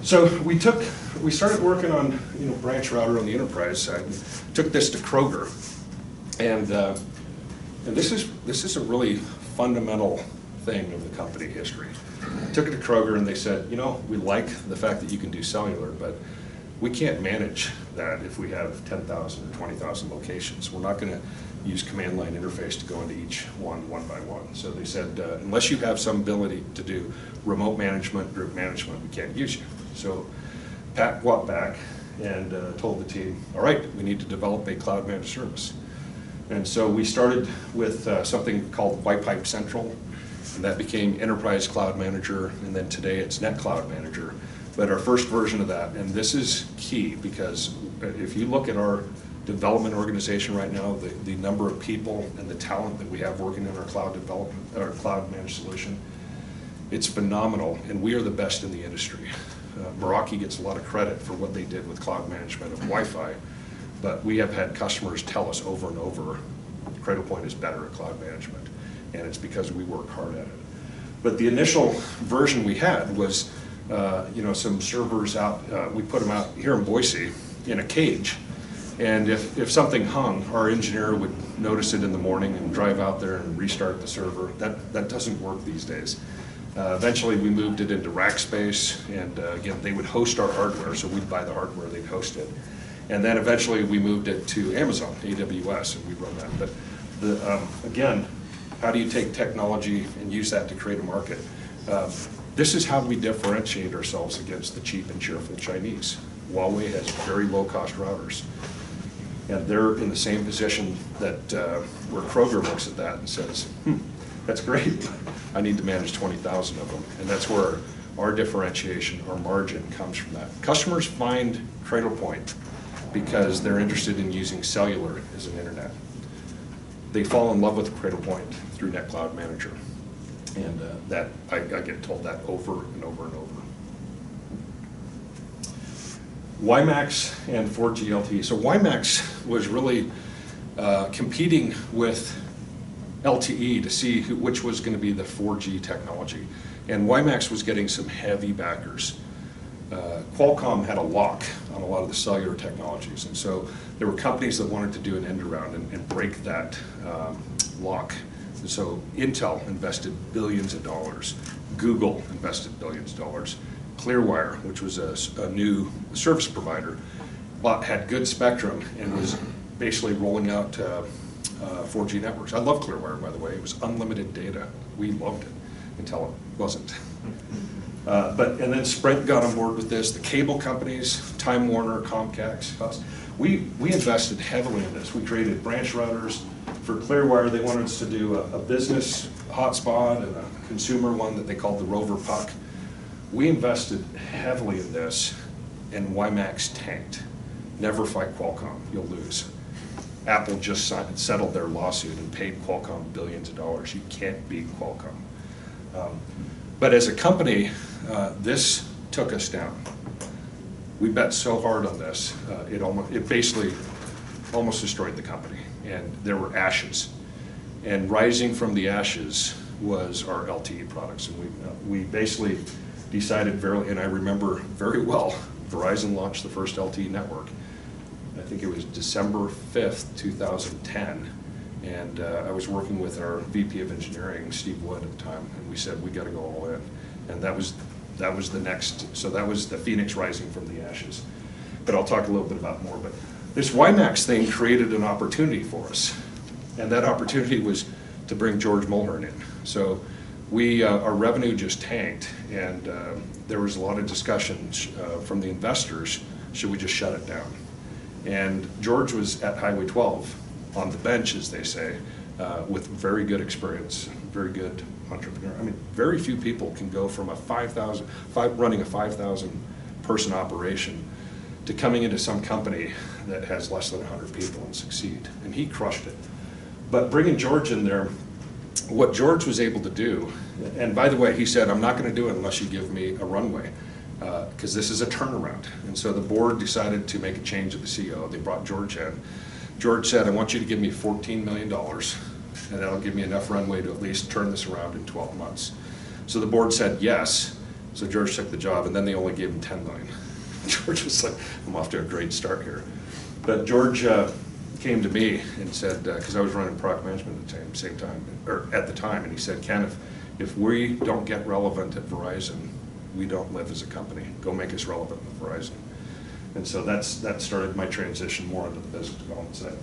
So we started working on, you know, branch router on the enterprise side. Took this to Kroger, and this is a really fundamental thing of the company history. Took it to Kroger and they said, you know, we like the fact that you can do cellular, but we can't manage that if we have 10,000 or 20,000 locations. We're not going to use command line interface to go into each one by one. So they said, unless you have some ability to do remote management, group management, we can't use you. So Pat walked back and told the team, all right, we need to develop a cloud managed service. And so we started with something called Iot Central, and that became Enterprise Cloud Manager, and then today it's Net Cloud Manager. But our first version of that, and this is key because if you look at our development organization right now, the number of people and the talent that we have working in our cloud development, our cloud managed solution, it's phenomenal, and we are the best in the industry. Meraki gets a lot of credit for what they did with cloud management of Wi-Fi, but we have had customers tell us over and over, Cradlepoint is better at cloud management, and it's because we work hard at it. But the initial version we had was some servers out, we put them out here in Boise in a cage. And if something hung, our engineer would notice it in the morning and drive out there and restart the server. That doesn't work these days. Eventually, we moved it into rack space, and again, they would host our hardware, so we'd buy the hardware, they'd host it. And then eventually, we moved it to Amazon, AWS, and we run that. But again, how do you take technology and use that to create a market? This is how we differentiate ourselves against the cheap and cheerful Chinese. Huawei has very low-cost routers. And they're in the same position that where Kroger looks at that and says, that's great, I need to manage 20,000 of them. And that's where our differentiation, our margin comes from that. Customers find Cradlepoint because they're interested in using cellular as an internet. They fall in love with Cradlepoint through NetCloud Manager. And that I get told that over and over and over. WiMAX and 4G LTE. So WiMAX was really competing with LTE to see which was going to be the 4G technology. And WiMAX was getting some heavy backers. Qualcomm had a lock on a lot of the cellular technologies. And so there were companies that wanted to do an end around and break that lock. And so Intel invested billions of dollars. Google invested billions of dollars. Clearwire, which was a new service provider, had good spectrum and was basically rolling out 4G networks. I love Clearwire, by the way. It was unlimited data. We loved it until it wasn't. And then Sprint got on board with this. The cable companies, Time Warner, Comcast, we invested heavily in this. We created branch routers. For Clearwire, they wanted us to do a business hotspot and a consumer one that they called the Rover Puck. We invested heavily in this, and WiMAX tanked. Never fight Qualcomm, you'll lose. Apple just settled their lawsuit and paid Qualcomm billions of dollars. You can't beat Qualcomm. But as a company, this took us down. We bet so hard on this, it basically almost destroyed the company, and there were ashes. And rising from the ashes was our LTE products, and we basically decided and I remember very well, Verizon launched the first LTE network. I think it was December 5th, 2010. And I was working with our VP of Engineering, Steve Wood at the time, and we said, we got to go all in. And that was the next, so that was the phoenix rising from the ashes. But I'll talk a little bit about more. But this WiMAX thing created an opportunity for us. And that opportunity was to bring George Mulhern in. So our revenue just tanked, and there was a lot of discussion from the investors, should we just shut it down? And George was at Highway 12 on the bench, as they say, with very good experience, very good entrepreneur. I mean, very few people can go from running a 5,000 person operation to coming into some company that has less than 100 people and succeed. And he crushed it. But bringing George in there, what George was able to do, and by the way, he said, I'm not going to do it unless you give me a runway, because this is a turnaround. And so the board decided to make a change at the CEO. They brought George in. George said, I want you to give me $14 million, and that'll give me enough runway to at least turn this around in 12 months. So the board said yes. So George took the job, and then they only gave him $10 million. George was like, I'm off to a great start here. But George came to me and said, because I was running product management at the time, and he said, Ken, if we don't get relevant at Verizon, we don't live as a company. Go make us relevant with Verizon. And so that started my transition more into the business development side.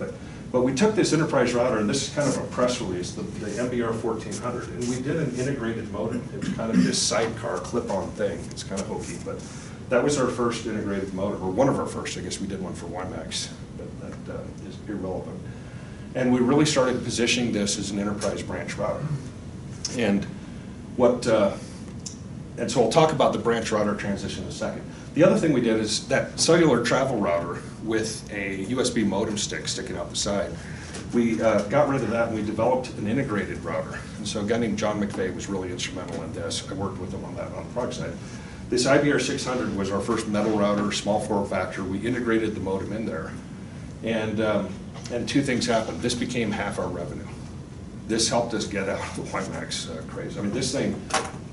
But we took this enterprise router, and this is kind of a press release, the MBR 1400, and we did an integrated modem. It's kind of this sidecar clip-on thing. It's kind of hokey, but that was our first integrated modem, or one of our first. I guess we did one for WiMAX, but that is irrelevant. And we really started positioning this as an enterprise branch router. And so I'll talk about the branch router transition in a second. The other thing we did is that cellular travel router with a USB modem stick sticking out the side. We got rid of that, and we developed an integrated router. And so a guy named John McVeigh was really instrumental in this. I worked with him on that on the product side. This IBR 600 was our first metal router, small form factor. We integrated the modem in there. And two things happened. This became half our revenue. This helped us get out of the WiMAX craze. I mean, this thing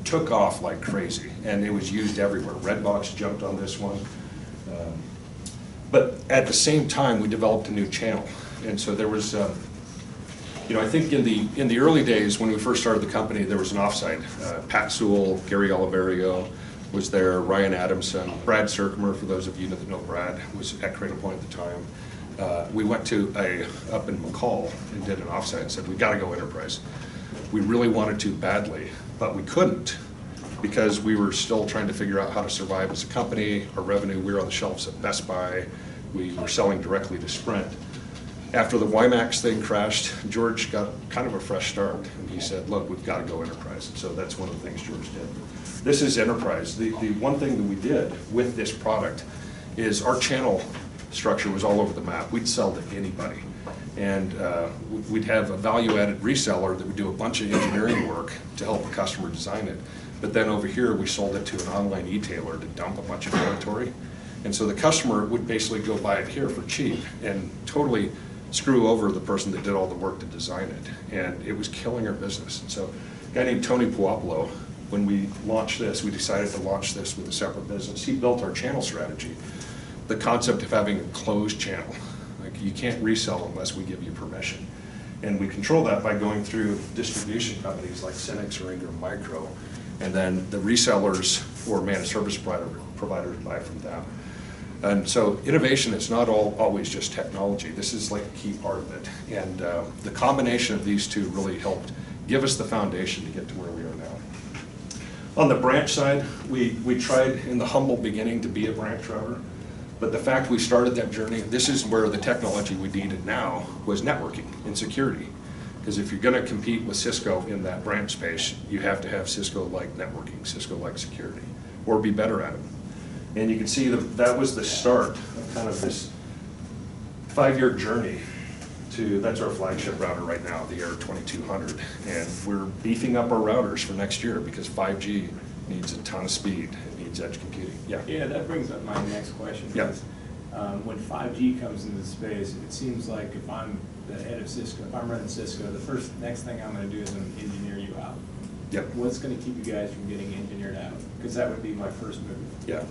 took off like crazy, and it was used everywhere. Redbox jumped on this one. But at the same time, we developed a new channel. And so there was, I think in the early days when we first started the company, there was an offsite. Pat Sewell, Gary Oliverio was there, Ryan Adamson, Brad Circumer, for those of you that know Brad, was at Cradlepoint at the time. We went to up in McCall and did an offsite and said, we gotta go enterprise. We really wanted to badly, but we couldn't because we were still trying to figure out how to survive as a company. Our revenue, we were on the shelves at Best Buy. We were selling directly to Sprint. After the WiMAX thing crashed, George got kind of a fresh start, and he said, look, we've got to go enterprise. And so that's one of the things George did. This is enterprise. The one thing that we did with this product is our channel structure was all over the map. We'd sell to anybody. And we'd have a value-added reseller that would do a bunch of engineering work to help the customer design it. But then over here, we sold it to an online e-tailer to dump a bunch of inventory. And so the customer would basically go buy it here for cheap and totally screw over the person that did all the work to design it. And it was killing our business. And so a guy named Tony Puopolo, when we launched this, we decided to launch this with a separate business. He built our channel strategy. The concept of having a closed channel. Like, you can't resell unless we give you permission. And we control that by going through distribution companies like Synnex or Ingram Micro, and then the resellers or managed service providers buy from them. And so innovation is not always just technology. This is like a key part of it. And the combination of these two really helped give us the foundation to get to where we are now. On the branch side, we tried in the humble beginning to be a branch router. But the fact we started that journey, this is where the technology we needed now was networking and security. Because if you're going to compete with Cisco in that branch space, you have to have Cisco-like networking, Cisco-like security, or be better at it. And you can see that was the start of kind of this 5-year journey to, that's our flagship router right now, the Air 2200. And we're beefing up our routers for next year because 5G needs a ton of speed. It needs edge computing. Yeah. Yeah, that brings up my next question. Yeah. Because, when 5G comes into the space, it seems like if I'm the head of Cisco, if I'm running Cisco, the next thing I'm going to do is I'm going to engineer you out. Yep. What's going to keep you guys from getting engineered out? Because that would be my first move. Yeah.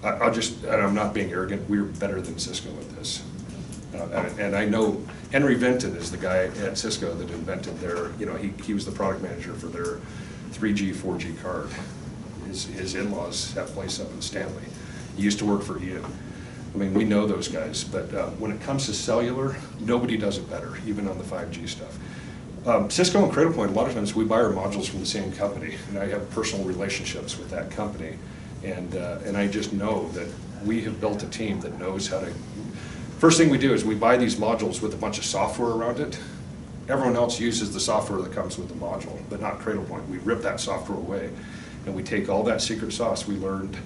And I'm not being arrogant, we're better than Cisco at this. And I know Henry Vinton is the guy at Cisco that invented their, he was the product manager for their 3G, 4G card. His in-laws have a place up in Stanley. He used to work for Iot. I mean, we know those guys, but when it comes to cellular, nobody does it better, even on the 5G stuff. Cisco and Cradlepoint, a lot of times we buy our modules from the same company, and I have personal relationships with that company. And I just know that we have built a team that knows how to, first thing we do is we buy these modules with a bunch of software around it. Everyone else uses the software that comes with the module, but not Cradlepoint. We rip that software away, and we take all that secret sauce we learned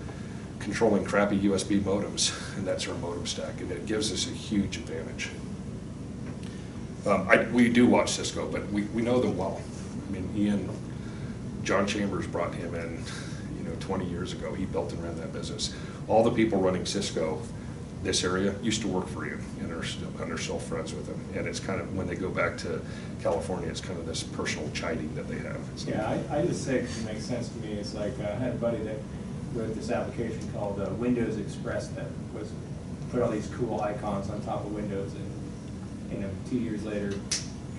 controlling crappy USB modems, and that's our modem stack, and it gives us a huge advantage. We do watch Cisco, but we know them well. I mean, John Chambers brought him in 20 years ago. He built and ran that business. All the people running Cisco, this area, used to work for him and are still friends with him. And it's kind of, when they go back to California, it's kind of this personal chiding that they have. Yeah, I just say it makes sense to me. It's like I had a buddy that wrote this application called Windows Express that was put all these cool icons on top of Windows, and 2 years later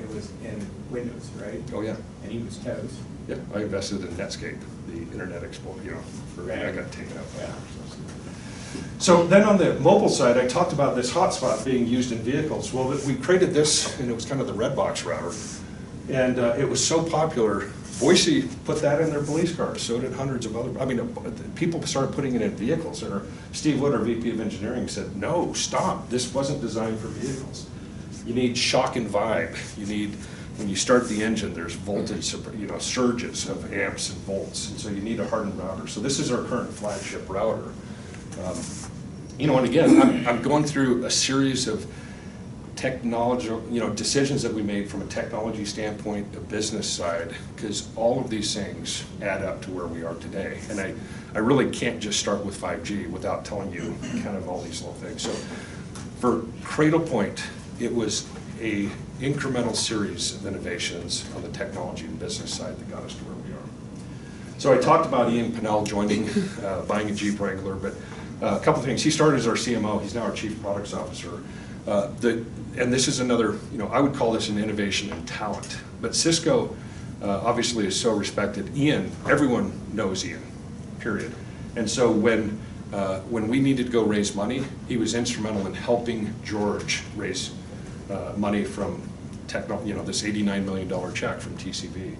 it was in Windows, right? Oh yeah. And he was toast. Yeah, I invested in Netscape, the Internet Explorer, I got taken out. Yeah. So then on the mobile side, I talked about this hotspot being used in vehicles. Well, we created this, and it was kind of the red box router. And it was so popular, Boise put that in their police cars, so did hundreds of other, people started putting it in vehicles. And Steve Wood, our VP of Engineering, said, no, stop, this wasn't designed for vehicles. You need shock and vibe. You need, when you start the engine, there's voltage, surges of amps and volts, and so you need a hardened router. So this is our current flagship router. And again, I'm going through a series of technology, decisions that we made from a technology standpoint, a business side, because all of these things add up to where we are today. And I really can't just start with 5G without telling you kind of all these little things. So for Cradlepoint, it was a incremental series of innovations on the technology and business side that got us to where we are. So I talked about Ian Pinnell joining, buying a Jeep Wrangler, but a couple things. He started as our CMO. He's now our Chief Products Officer. And this is another, I would call this an innovation in talent. But Cisco obviously is so respected. Ian, everyone knows Ian, period. And so when we needed to go raise money, he was instrumental in helping George raise money from this $89 million check from TCV.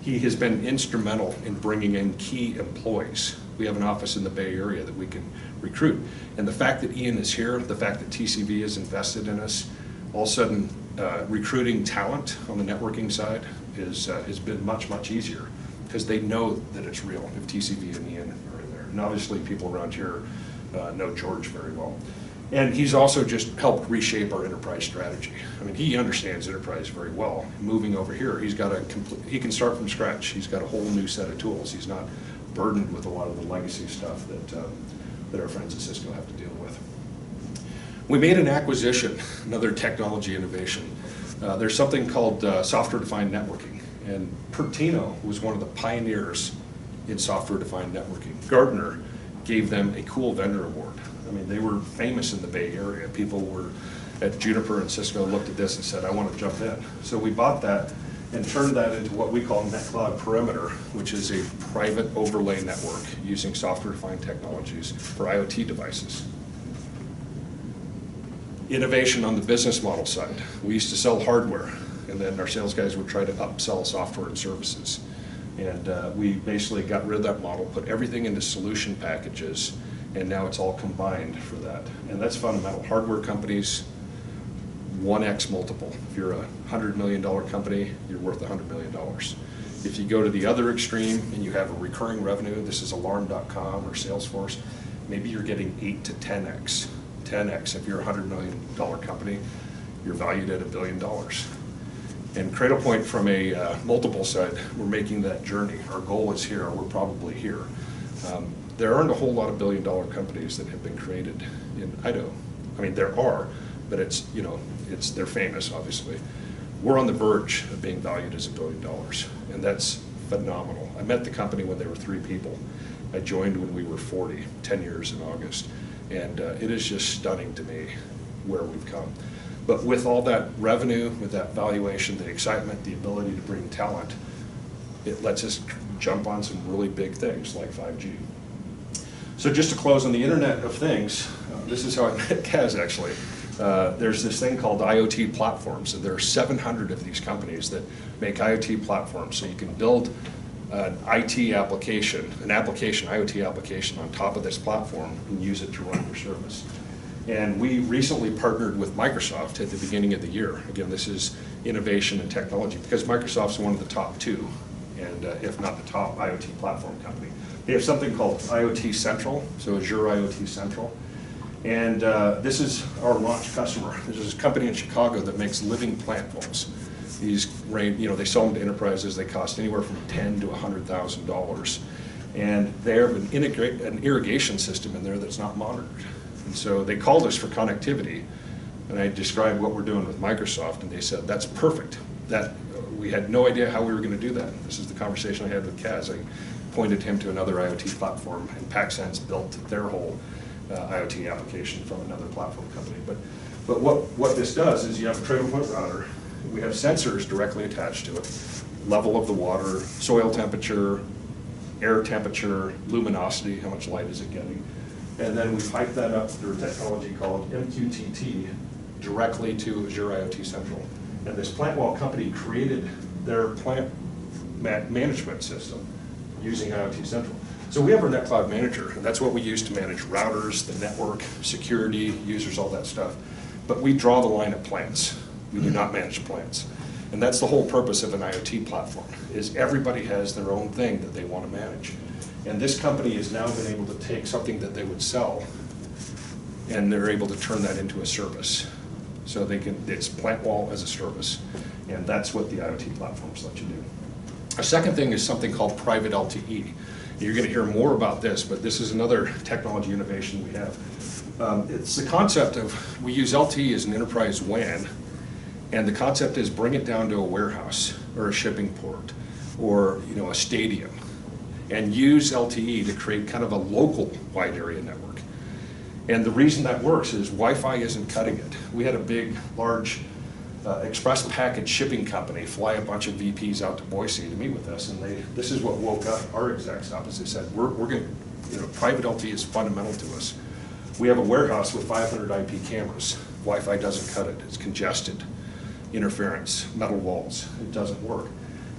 He has been instrumental in bringing in key employees. We have an office in the Bay Area that we can recruit. And the fact that Ian is here, the fact that TCV is invested in us, all of a sudden recruiting talent on the networking side has been much, much easier because they know that it's real if TCV and Ian are in there. And obviously people around here know George very well. And he's also just helped reshape our enterprise strategy. I mean, he understands enterprise very well. Moving over here, he can start from scratch. He's got a whole new set of tools. He's not burdened with a lot of the legacy stuff that our friends at Cisco have to deal with. We made an acquisition, another technology innovation. There's something called software-defined networking, and Pertino was one of the pioneers in software-defined networking. Gartner gave them a Cool Vendor Award. I mean, they were famous in the Bay Area. People were at Juniper and Cisco looked at this and said, I want to jump in. So we bought that and turned that into what we call NetCloud Perimeter, which is a private overlay network using software-defined technologies for IoT devices. Innovation on the business model side. We used to sell hardware, and then our sales guys would try to upsell software and services. And we basically got rid of that model, put everything into solution packages, and now it's all combined for that. And that's fundamental. Hardware companies, 1x multiple. If you're a $100 million company, you're worth $100 million. If you go to the other extreme and you have a recurring revenue, this is Alarm.com or Salesforce, maybe you're getting 8 to 10x. 10x, if you're a $100 million company, you're valued at $1 billion. And Cradlepoint, from a multiple side, we're making that journey. Our goal is here, we're probably here. There aren't a whole lot of billion-dollar companies that have been created in Iot. I mean, there are, but they're famous, obviously. We're on the verge of being valued as $1 billion, and that's phenomenal. I met the company when there were 3 people. I joined when we were 40, 10 years in August, and it is just stunning to me where we've come. But with all that revenue, with that valuation, the excitement, the ability to bring talent, it lets us jump on some really big things like 5G. So just to close on the Internet of Things, this is how I met Kaz actually. There's this thing called Iot Platforms, and there are 700 of these companies that make IoT platforms. So you can build an IT application, IoT application on top of this platform and use it to run your service. And we recently partnered with Microsoft at the beginning of the year. Again, this is innovation and technology because Microsoft's one of the top 2, and if not the top IoT platform company. They have something called Iot Central, so Azure Iot Central. And this is our launch customer. There's a company in Chicago that makes living plant walls. These they sell them to enterprises. They cost anywhere from $10,000 to $100,000. And they have an irrigation system in there that's not monitored. And so they called us for connectivity, and I described what we're doing with Microsoft, and they said, that's perfect. We had no idea how we were going to do that. This is the conversation I had with Kaz. I pointed him to another IoT platform, and PacSense built their whole IoT application from another platform company. But what this does is you have a Cradlepoint router. We have sensors directly attached to it, level of the water, soil temperature, air temperature, luminosity, how much light is it getting. And then we pipe that up through a technology called MQTT directly to Azure Iot Central. And this plant wall company created their plant management system using Iot Central. So we have our NetCloud Manager, and that's what we use to manage routers, the network, security, users, all that stuff. But we draw the line at plants. We do not manage plants. And that's the whole purpose of an IoT platform, is everybody has their own thing that they want to manage. And this company has now been able to take something that they would sell, and they're able to turn that into a service. So it's plant wall as a service, and that's what the IoT platforms let you do. A second thing is something called private LTE. You're going to hear more about this, but this is another technology innovation we have. It's the concept of, we use LTE as an enterprise WAN, and the concept is bring it down to a warehouse or a shipping port or a stadium. and use LTE to create kind of a local wide area network. And the reason that works is Wi-Fi isn't cutting it. We had a big, large express package shipping company fly a bunch of VPs out to Boise to meet with us, and this is what woke up our execs up, as they said, we're going to, private LTE is fundamental to us. We have a warehouse with 500 IP cameras. Wi-Fi doesn't cut it. It's congested, interference, metal walls. It doesn't work.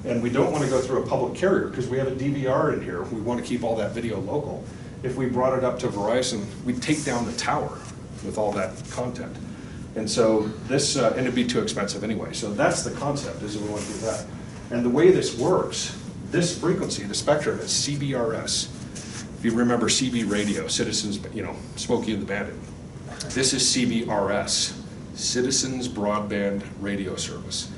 And we don't want to go through a public carrier because we have a DVR in here. We want to keep all that video local. If we brought it up to Verizon, we'd take down the tower with all that content. And so this, and it'd be too expensive anyway. So that's the concept, is that we want to do that. And the way this works, this frequency, the spectrum, is CBRS. If you remember CB radio, Citizens, Smokey and the Bandit. This is CBRS, Citizens Broadband Radio Service.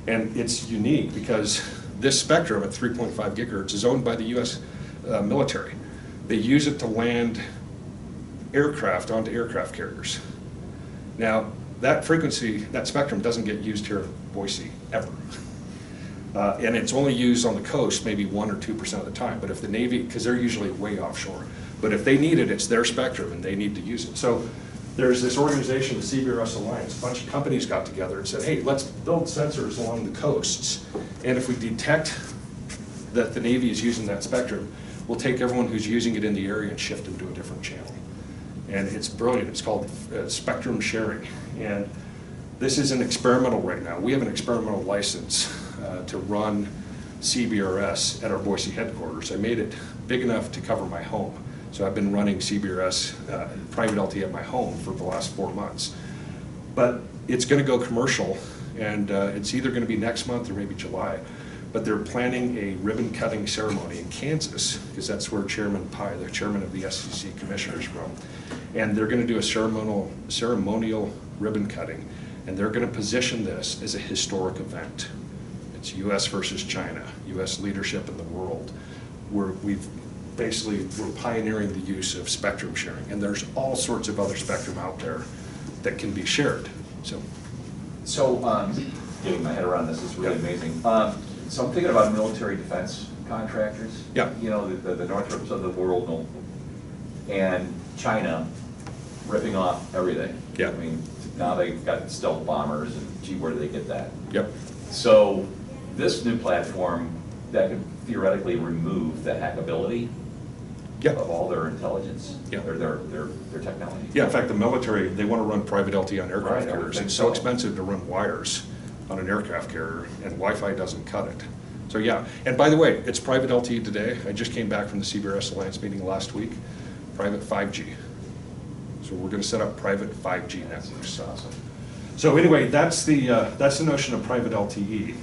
And it's unique because this spectrum at 3.5 gigahertz is owned by the US military. They use it to land aircraft onto aircraft carriers. Now, that frequency, that spectrum doesn't get used here in Boise, ever. And it's only used on the coast maybe 1 or 2% of the time. But if the Navy, because they're usually way offshore, but if they need it, it's their spectrum and they need to use it. So there's this organization, the CBRS Alliance, a bunch of companies got together and said, hey, let's build sensors along the coasts. And if we detect that the Navy is using that spectrum, we'll take everyone who's using it in the area and shift them to a different channel. And it's brilliant. It's called spectrum sharing. And this is an experimental right now. We have an experimental license to run CBRS at our Boise headquarters. I made it big enough to cover my home. So I've been running CBRS private LTE at my home for the last 4 months. But it's going to go commercial, and it's either going to be next month or maybe July. But they're planning a ribbon cutting ceremony in Kansas, because that's where Chairman Pai, the chairman of the SEC commissioners, from. And they're going to do a ceremonial ribbon cutting, and they're going to position this as a historic event. It's US versus China, US leadership in the world. We're pioneering the use of spectrum sharing, and there's all sorts of other spectrum out there that can be shared. So getting my head around this is really amazing. So I'm thinking about military defense contractors. Yeah. The Northrops of the world, and China ripping off everything. Yeah. I mean, now they've got stealth bombers, and gee, where do they get that? Yep. So this new platform that could theoretically remove the hackability of all their intelligence, or their technology. Yeah, in fact, the military, they want to run private LTE on aircraft Right, carriers. It's so expensive to run wires on an aircraft carrier, and Wi-Fi doesn't cut it. So yeah, and by the way, it's private LTE today. I just came back from the CBRS Alliance meeting last week, private 5G. So we're going to set up private 5G networks. Awesome. So anyway, that's the notion of private LTE.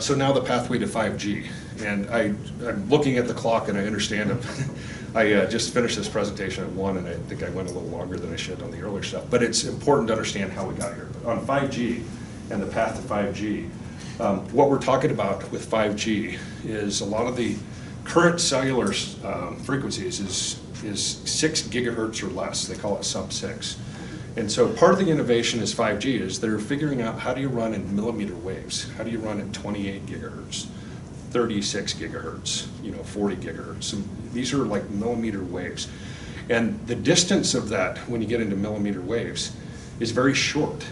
So now the pathway to 5G. And I'm looking at the clock and I understand it. I just finished this presentation at 1, and I think I went a little longer than I should on the earlier stuff. But it's important to understand how we got here. But on 5G and the path to 5G, what we're talking about with 5G is a lot of the current cellular frequencies is 6 gigahertz or less. They call it sub-6. And so part of the innovation is 5G is they're figuring out how do you run in millimeter waves? How do you run at 28 gigahertz, 36 gigahertz, 40 gigahertz? And these are like millimeter waves. And the distance of that when you get into millimeter waves is very short.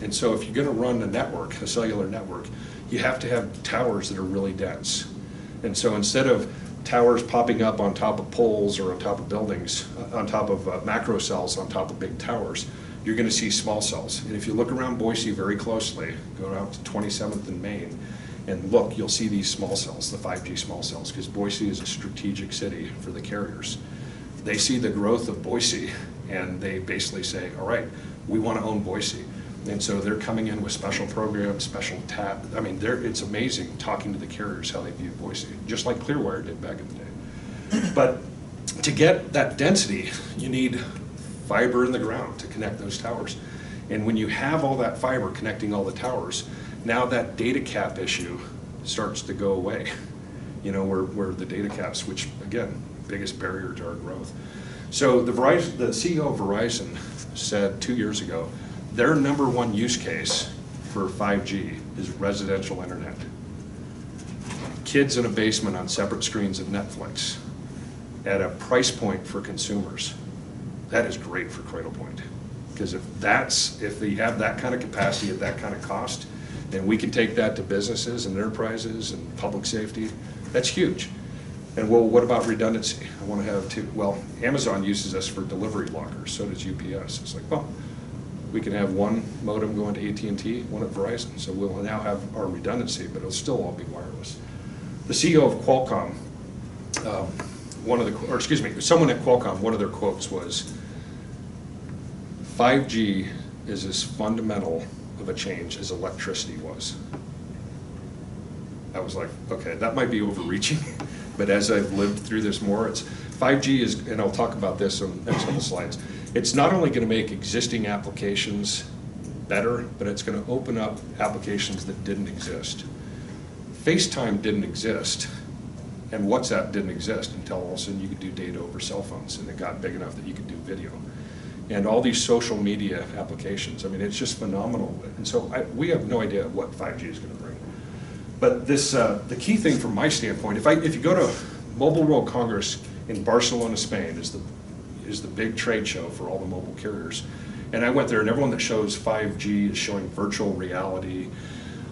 And so if you're going to run a network, a cellular network, you have to have towers that are really dense. And so instead of towers popping up on top of poles or on top of buildings, on top of macro cells, on top of big towers, you're going to see small cells. And if you look around Boise very closely, go out to 27th and Main, and look, you'll see these small cells, the 5G small cells, because Boise is a strategic city for the carriers. They see the growth of Boise, and they basically say, all right, we want to own Boise. And so they're coming in with special programs, special tap. I mean, it's amazing talking to the carriers how they view Boise, just like Clearwire did back in the day. But to get that density, you need fiber in the ground to connect those towers. And when you have all that fiber connecting all the towers, now that data cap issue starts to go away. Where the data caps, which again, biggest barrier to our growth. So the CEO of Verizon said 2 years ago, their #1 use case for 5G is residential internet. kids in a basement on separate screens of Netflix at a price point for consumers, that is great for Cradlepoint. Because if they have that kind of capacity at that kind of cost, and we can take that to businesses and enterprises and public safety, that's huge. And well, what about redundancy? I want to have two. Well, Amazon uses us for delivery lockers, so does UPS. It's like, well, we can have one modem going to AT&T, one at Verizon, so we'll now have our redundancy, but it'll still all be wireless. The CEO of Qualcomm, someone at Qualcomm, one of their quotes was, 5G is as fundamental of a change as electricity was. I was like, okay, that might be overreaching, but as I've lived through this more, 5G is, and I'll talk about this on the next couple slides, it's not only going to make existing applications better, but it's going to open up applications that didn't exist. FaceTime didn't exist, and WhatsApp didn't exist until all of a sudden you could do data over cell phones, and it got big enough that you could do video. And all these social media applications, I mean, it's just phenomenal. And so we have no idea what 5G is going to bring. But this, the key thing from my standpoint, if you go to Mobile World Congress in Barcelona, Spain, is the big trade show for all the mobile carriers. And I went there, and everyone that shows 5G is showing virtual reality,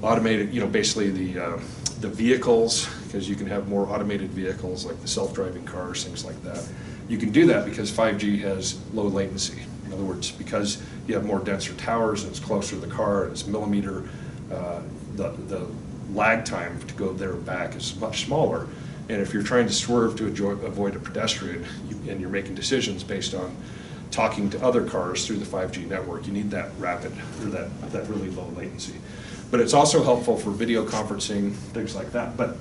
automated, basically the vehicles, because you can have more automated vehicles like the self-driving cars, things like that. You can do that because 5G has low latency. In other words, because you have more denser towers and it's closer to the car, and it's millimeter, the lag time to go there and back is much smaller. And if you're trying to swerve to avoid a pedestrian, and you're making decisions based on talking to other cars through the 5G network, you need that rapid, or that really low latency. But it's also helpful for video conferencing, things like that. But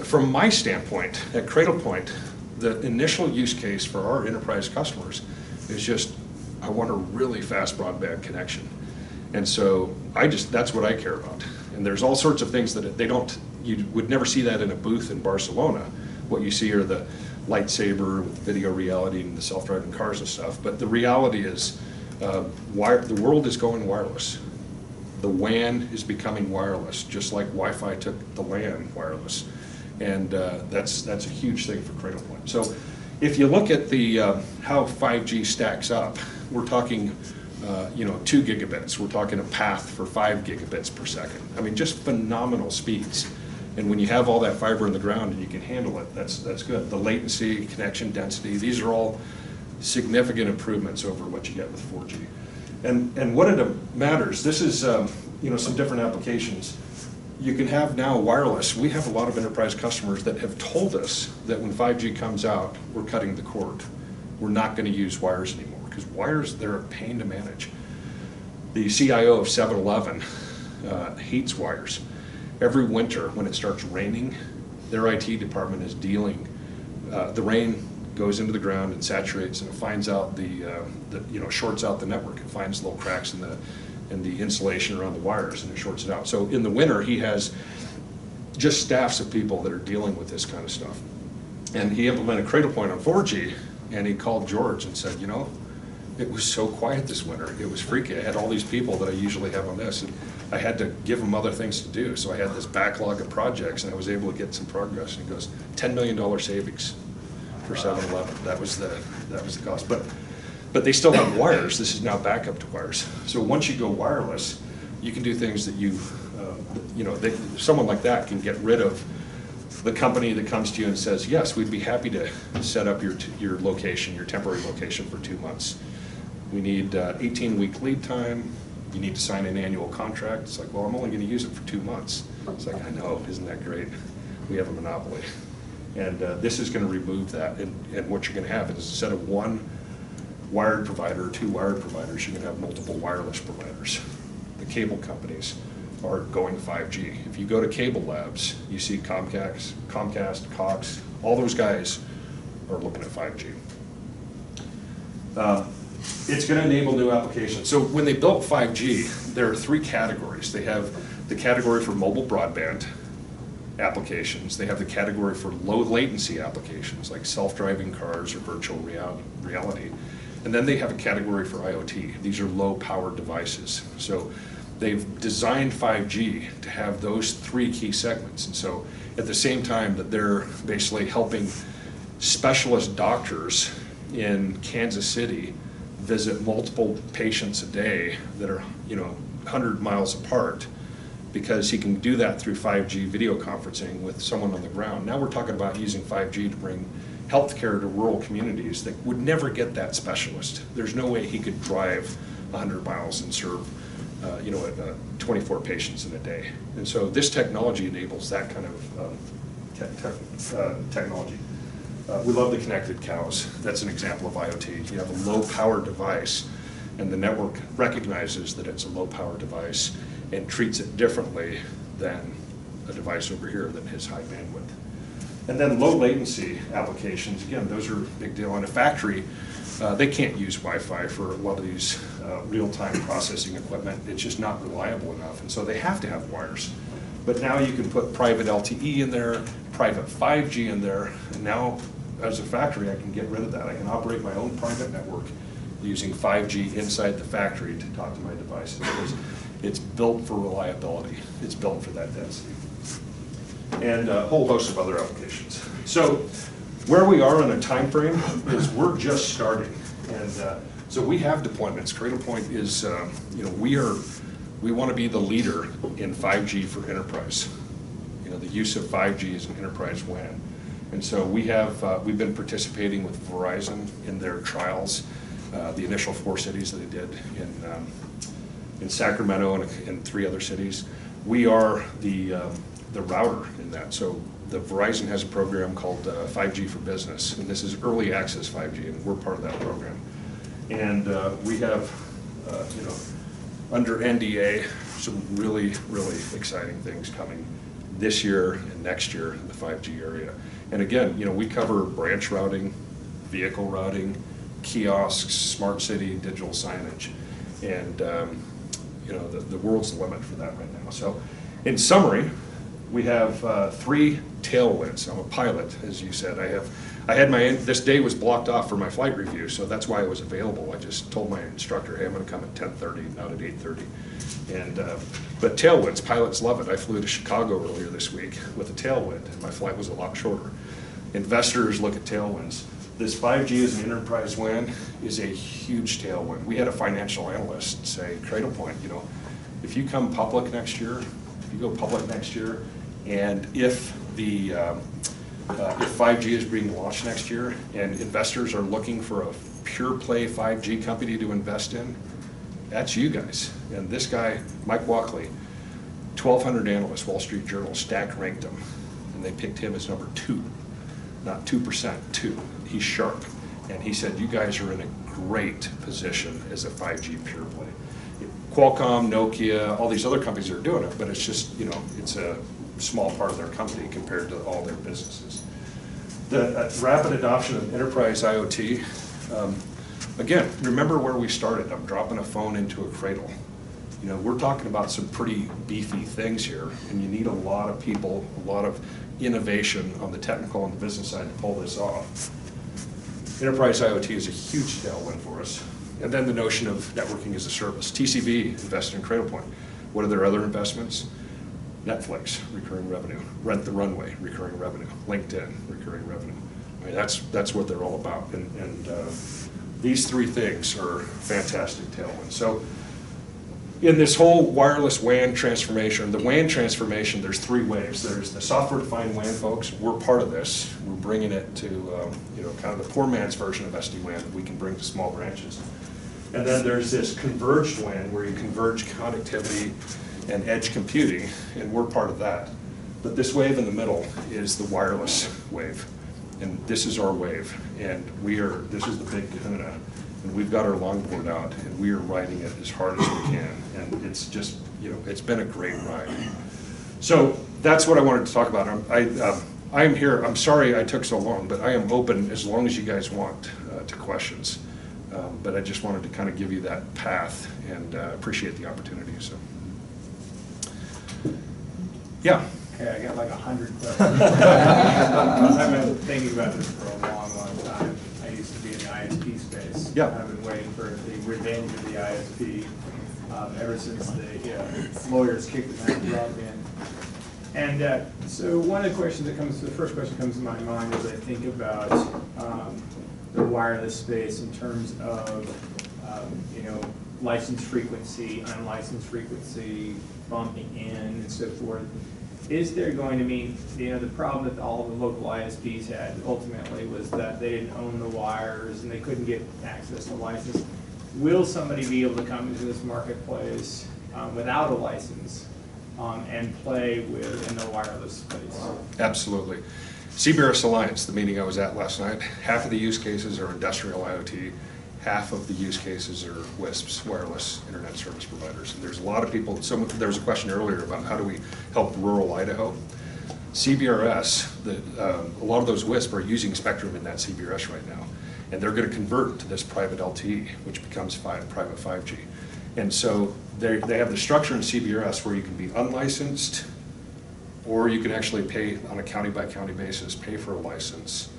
from my standpoint, at Cradlepoint, the initial use case for our enterprise customers is just, I want a really fast broadband connection. And so that's what I care about. And there's all sorts of things that you would never see that in a booth in Barcelona. What you see are the lightsaber with video reality and the self-driving cars and stuff. But the reality is, the world is going wireless. The WAN is becoming wireless, just like Wi-Fi took the LAN wireless. And that's a huge thing for Cradlepoint. So if you look at how 5G stacks up, we're talking 2 gigabits. We're talking a path for 5 gigabits per second. I mean, just phenomenal speeds. And when you have all that fiber in the ground and you can handle it, that's good. The latency, connection density, these are all significant improvements over what you get with 4G. And what it matters, this is some different applications. You can have now wireless. We have a lot of enterprise customers that have told us that when 5G comes out, we're cutting the cord. We're not going to use wires anymore, because wires, they're a pain to manage. The CIO of 7-Eleven hates wires. Every winter when it starts raining, their IT department is dealing, the rain goes into the ground and saturates, and it finds out shorts out the network. It finds little cracks in the insulation around the wires, and it shorts it out. So in the winter, he has just staffs of people that are dealing with this kind of stuff. And he implemented Cradlepoint on 4G, and he called George and said, it was so quiet this winter. It was freaky. I had all these people that I usually have on this, and I had to give them other things to do. So I had this backlog of projects, and I was able to get some progress. And he goes, $10 million savings for 7-Eleven. That was the cost. But they still have wires. This is now backup to wires. So once you go wireless, you can do things that someone like that can get rid of the company that comes to you and says, yes, we'd be happy to set up your location, your temporary location for 2 months. We need 18-week lead time. You need to sign an annual contract. It's like, well, I'm only going to use it for 2 months. It's like, I know, isn't that great? We have a monopoly. And this is going to remove that. And what you're going to have is, instead of one wired provider or 2 wired providers, you're going to have multiple wireless providers. The cable companies are going 5G. If you go to Cable Labs, you see Comcast, Cox, all those guys are looking at 5G. It's going to enable new applications. So when they built 5G, there are 3 categories. They have the category for mobile broadband applications. They have the category for low latency applications like self-driving cars or virtual reality. And then they have a category for IoT. These are low powered devices. So they've designed 5G to have those three key segments. And so at the same time that they're basically helping specialist doctors in Kansas City visit multiple patients a day that are, 100 miles apart, because he can do that through 5G video conferencing with someone on the ground. Now we're talking about using 5G to bring healthcare to rural communities that would never get that specialist. There's no way he could drive 100 miles and serve 24 patients in a day. And so this technology enables that kind of technology. We love the connected cows. That's an example of IoT. You have a low-power device, and the network recognizes that it's a low-power device and treats it differently than a device over here that has high bandwidth. And then low latency applications, again, those are a big deal. In a factory, they can't use Wi-Fi for a lot of these real-time processing equipment. It's just not reliable enough, and so they have to have wires. But now you can put private LTE in there, private 5G in there, and now as a factory I can get rid of that. I can operate my own private network using 5G inside the factory to talk to my devices, because it's built for reliability. It's built for that density. And a whole host of other applications. So where we are on a time frame is we're just starting. And so we have deployments. Cradlepoint is, we want to be the leader in 5G for enterprise. The use of 5G as an enterprise WAN. And so we've been participating with Verizon in their trials, the initial 4 cities that they did in Sacramento and 3 other cities. We are the router in that. So the Verizon has a program called 5G for Business, and this is early access 5G, and we're part of that program. And we have, under NDA, some really, really exciting things coming this year and next year in the 5G area. And again, we cover branch routing, vehicle routing, kiosks, smart city, digital signage, and the world's the limit for that right now. So in summary, we have 3 tailwinds. I'm a pilot, as you said. This day was blocked off for my flight review, so that's why I was available. I just told my instructor, hey, I'm going to come at 10:30, not at 8:30. And but tailwinds, pilots love it. I flew to Chicago earlier this week with a tailwind, and my flight was a lot shorter. Investors look at tailwinds. This 5G as an enterprise WAN is a huge tailwind. We had a financial analyst say, Cradlepoint, if you come public next year, if you go public next year, and if 5G is being launched next year, and investors are looking for a pure play 5G company to invest in, that's you guys. And this guy, Mike Walkley, 1,200 analysts, Wall Street Journal, stack ranked him, and they picked him as number 2, not 2%, 2. He's sharp, and he said, you guys are in a great position as a 5G pure play. Qualcomm, Nokia, all these other companies are doing it, but it's just, it's a small part of their company compared to all their businesses. The rapid adoption of enterprise IoT, again, remember where we started. I'm dropping a phone into a cradle. We're talking about some pretty beefy things here, and you need a lot of people, a lot of innovation on the technical and the business side to pull this off. Enterprise IoT is a huge tailwind for us. And then the notion of networking as a service. TCV invested in Cradlepoint. What are their other investments? Netflix, recurring revenue. Rent the Runway, recurring revenue. LinkedIn, recurring revenue. I mean, that's what they're all about. And these 3 things are fantastic tailwinds. So in this whole wireless WAN transformation, the WAN transformation, there's 3 waves. There's the software-defined WAN folks. We're part of this. We're bringing it to kind of the poor man's version of SD-WAN that we can bring to small branches. And then there's this converged WAN where you converge connectivity and edge computing, and we're part of that. But this wave in the middle is the wireless wave, and this is our wave. And this is the big kahuna, and we've got our longboard out, and we are riding it as hard as we can. And it's just, it's been a great ride. So that's what I wanted to talk about. I am here. I'm sorry I took so long, but I am open as long as you guys want to questions. But I just wanted to kind of give you that path, and appreciate the opportunity. So, yeah. Okay, I got like 100 questions. I've been thinking about this for a long, long time. I used to be in the ISP space. Yeah. I've been waiting for the revenge of the ISP. ever since the lawyers kicked them out of broadband. And so one of the questions that comes, the first question that comes to my mind as I think about the wireless space in terms of, license frequency, unlicensed frequency, bumping in and so forth. Is there going to be, the problem that all the local ISPs had ultimately was that they didn't own the wires and they couldn't get access to license. Will somebody be able to come into this marketplace without a license and play in the wireless space? Absolutely. CBRS Alliance, the meeting I was at last night, half of the use cases are industrial IoT, half of the use cases are WISPs, wireless internet service providers. And there's a lot of people, there was a question earlier about how do we help rural Idaho. CBRS, a lot of those WISP are using spectrum in that CBRS right now. And they're going to convert to this private LTE, which becomes private 5G. And so they have the structure in CBRS where you can be unlicensed, or you can actually pay on a county-by-county basis, pay for a license,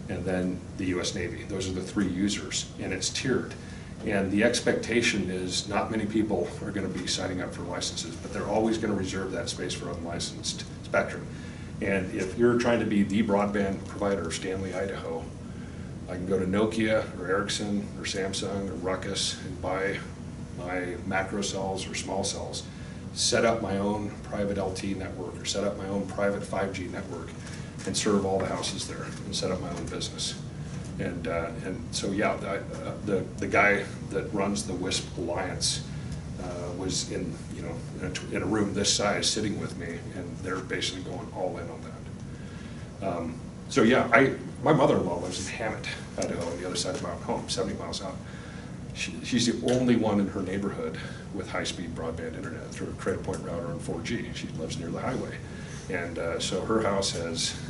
and then the US Navy. Those are the three users, and it's tiered. And the expectation is not many people are going to be signing up for licenses, but they're always going to reserve that space for unlicensed spectrum. And if you're trying to be the broadband provider of Stanley, Idaho, I can go to Nokia or Ericsson or Samsung or Ruckus and buy my macro cells or small cells, set up my own private LTE network or set up my own private 5G network and serve all the houses there and set up my own business. And so yeah, the guy that runs the WISP Alliance was in a room this size sitting with me, and they're basically going all in on that. So yeah, my mother-in-law lives in Hammett, Idaho, on the other side of Mountain Home, 70 miles out. She's the only one in her neighborhood with high-speed broadband internet through a Cradlepoint router and 4G. She lives near the highway. And so her house has,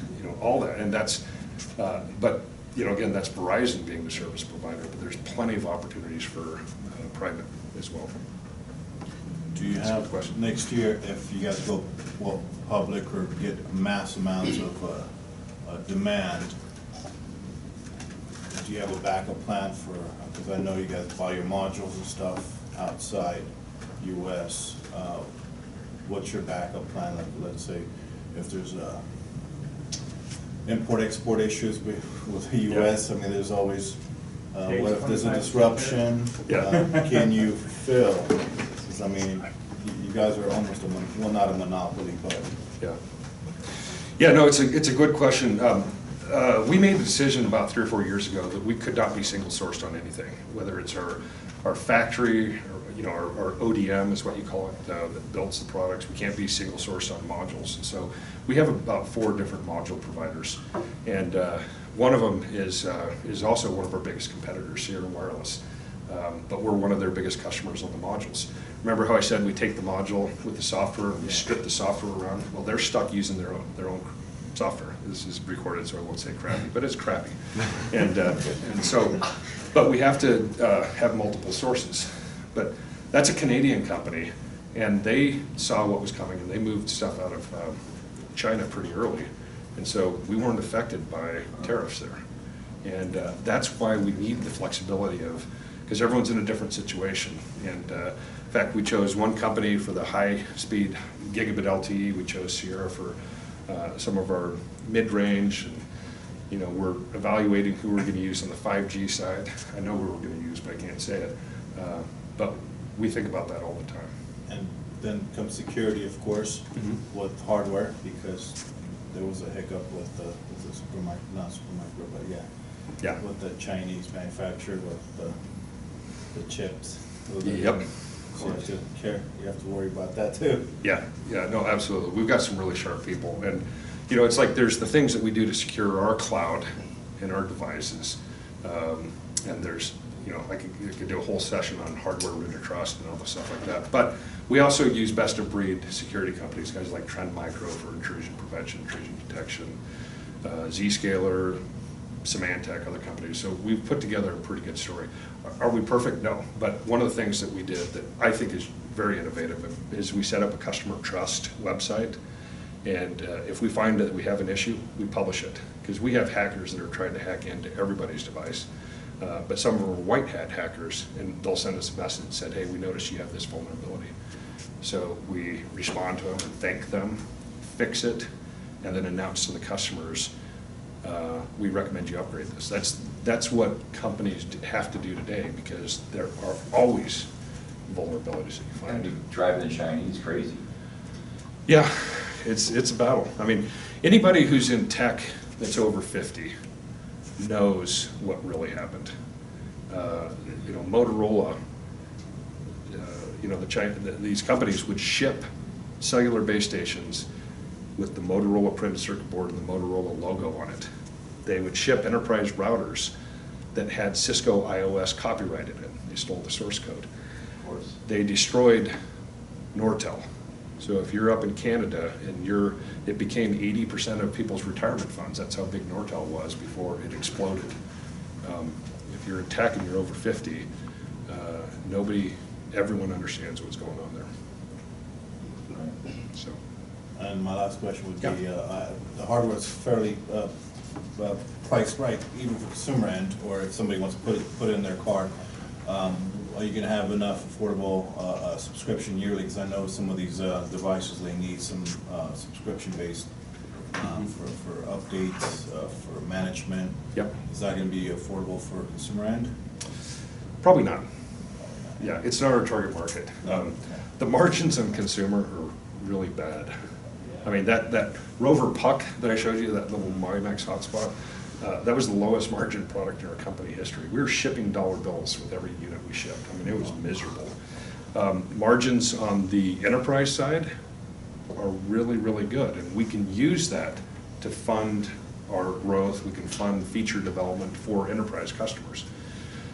all that. And that's, but, again, that's Verizon being the service provider, but there's plenty of opportunities for private as well. Do you have, next year, if you guys go public or get mass amounts of demand, do you have a backup plan for, because I know you guys buy your modules and stuff outside US, what's your backup plan? Like, let's say if there's import-export issues with the US, I mean, there's always, what if there's a disruption? Can you fulfill? Because, I mean, you guys are almost not a monopoly, but. Yeah, no, it's a good question. We made the decision about 3 or 4 years ago that we could not be single sourced on anything, whether it's our factory, or our ODM is what you call it, that builds the products. We can't be single sourced on modules. And so we have about 4 different module providers. And one of them is also one of our biggest competitors, Sierra Wireless. But we're one of their biggest customers on the modules. Remember how I said we take the module with the software and we strip the software around? Well, they're stuck using their own software. This is recorded, so I won't say crappy, but it's crappy. And so, but we have to have multiple sources. But that's a Canadian company, and they saw what was coming, and they moved stuff out of China pretty early. And so we weren't affected by tariffs there. And that's why we need the flexibility of, because everyone's in a different situation. And in fact, we chose one company for the high-speed gigabit LTE. We chose Sierra for some of our mid-range. And, we're evaluating who we're going to use on the 5G side. I know who we're going to use, but I can't say it. But we think about that all the time. And then comes security, of course, with hardware, because there was a hiccup with the not Supermicro, but yeah, with the Chinese manufacturer with the chips. Yep. So you have to worry about that too. Yeah, no, absolutely. We've got some really sharp people, and it's like there's the things that we do to secure our cloud and our devices, and there's I could do a whole session on hardware root of trust and all the stuff like that. But we also use best of breed security companies, guys like Trend Micro for intrusion prevention, intrusion detection, Zscaler, Symantec, other companies. So we've put together a pretty good story. Are we perfect? No. But one of the things that we did that I think is very innovative is we set up a customer trust website. And if we find that we have an issue, we publish it. Because we have hackers that are trying to hack into everybody's device. But some of them are white hat hackers, and they'll send us a message that said, hey, we noticed you have this vulnerability. So we respond to them and thank them, fix it, and then announce to the customers, we recommend you upgrade this. That's what companies have to do today, because there are always vulnerabilities that you find. And driving the shiny is crazy. Yeah, it's a battle. I mean, anybody who's in tech that's over 50 knows what really happened. Motorola, these companies would ship cellular base stations with the Motorola printed circuit board and the Motorola logo on it. They would ship enterprise routers that had Cisco iOS copyrighted in. They stole the source code. Of course. They destroyed Nortel. So if you're up in Canada and it became 80% of people's retirement funds. That's how big Nortel was before it exploded. If you're in tech and you're over 50, everyone understands what's going on there. So. And my last question would be, the hardware is fairly priced right, even for consumer end, or if somebody wants to put it in their car. Are you going to have enough affordable subscription yearly? Because I know some of these devices, they need some subscription-based for updates, for management. Yep. Is that going to be affordable for consumer end? Probably not. Yeah, it's not our target market. The margins on consumer are really bad. I mean, that Rover Puck that I showed you, that little MyMax hotspot, that was the lowest margin product in our company history. We were shipping dollar bills with every unit we shipped. I mean, it was miserable. Margins on the enterprise side are really, really good, and we can use that to fund our growth. We can fund feature development for enterprise customers.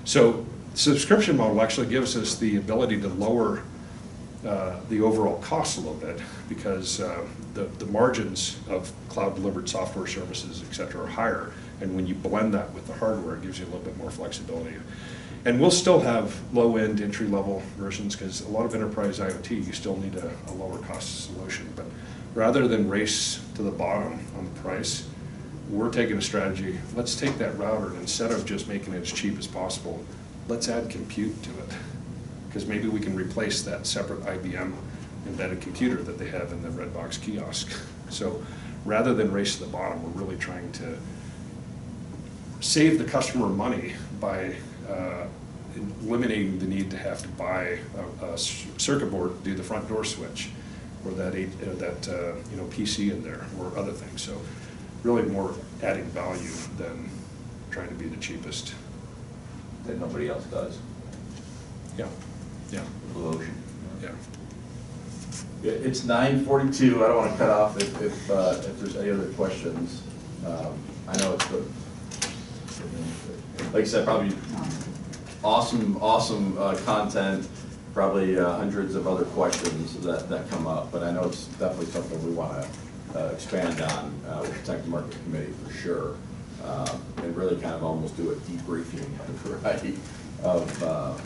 So subscription model actually gives us the ability to lower the overall cost a little bit, because the margins of cloud delivered software services, et cetera, are higher. And when you blend that with the hardware, it gives you a little bit more flexibility. And we'll still have low-end entry-level versions, because a lot of enterprise IoT, you still need a lower cost solution. But rather than race to the bottom on the price, we're taking a strategy, let's take that router, and instead of just making it as cheap as possible, let's add compute to it. Because maybe we can replace that separate IBM embedded computer that they have in the red box kiosk. So rather than race to the bottom, we're really trying to save the customer money by eliminating the need to have to buy a circuit board to do the front door switch, or that PC in there, or other things. So really more adding value than trying to be the cheapest. That nobody else does. Yeah. Yeah. Blue ocean. Yeah. Yeah, it's 9:42. I don't want to cut off if there's any other questions. I know it's like I said, probably awesome content. Probably hundreds of other questions that come up, but I know it's definitely something we want to expand on with the Tech2Market committee for sure, and really kind of almost do a debriefing, right, of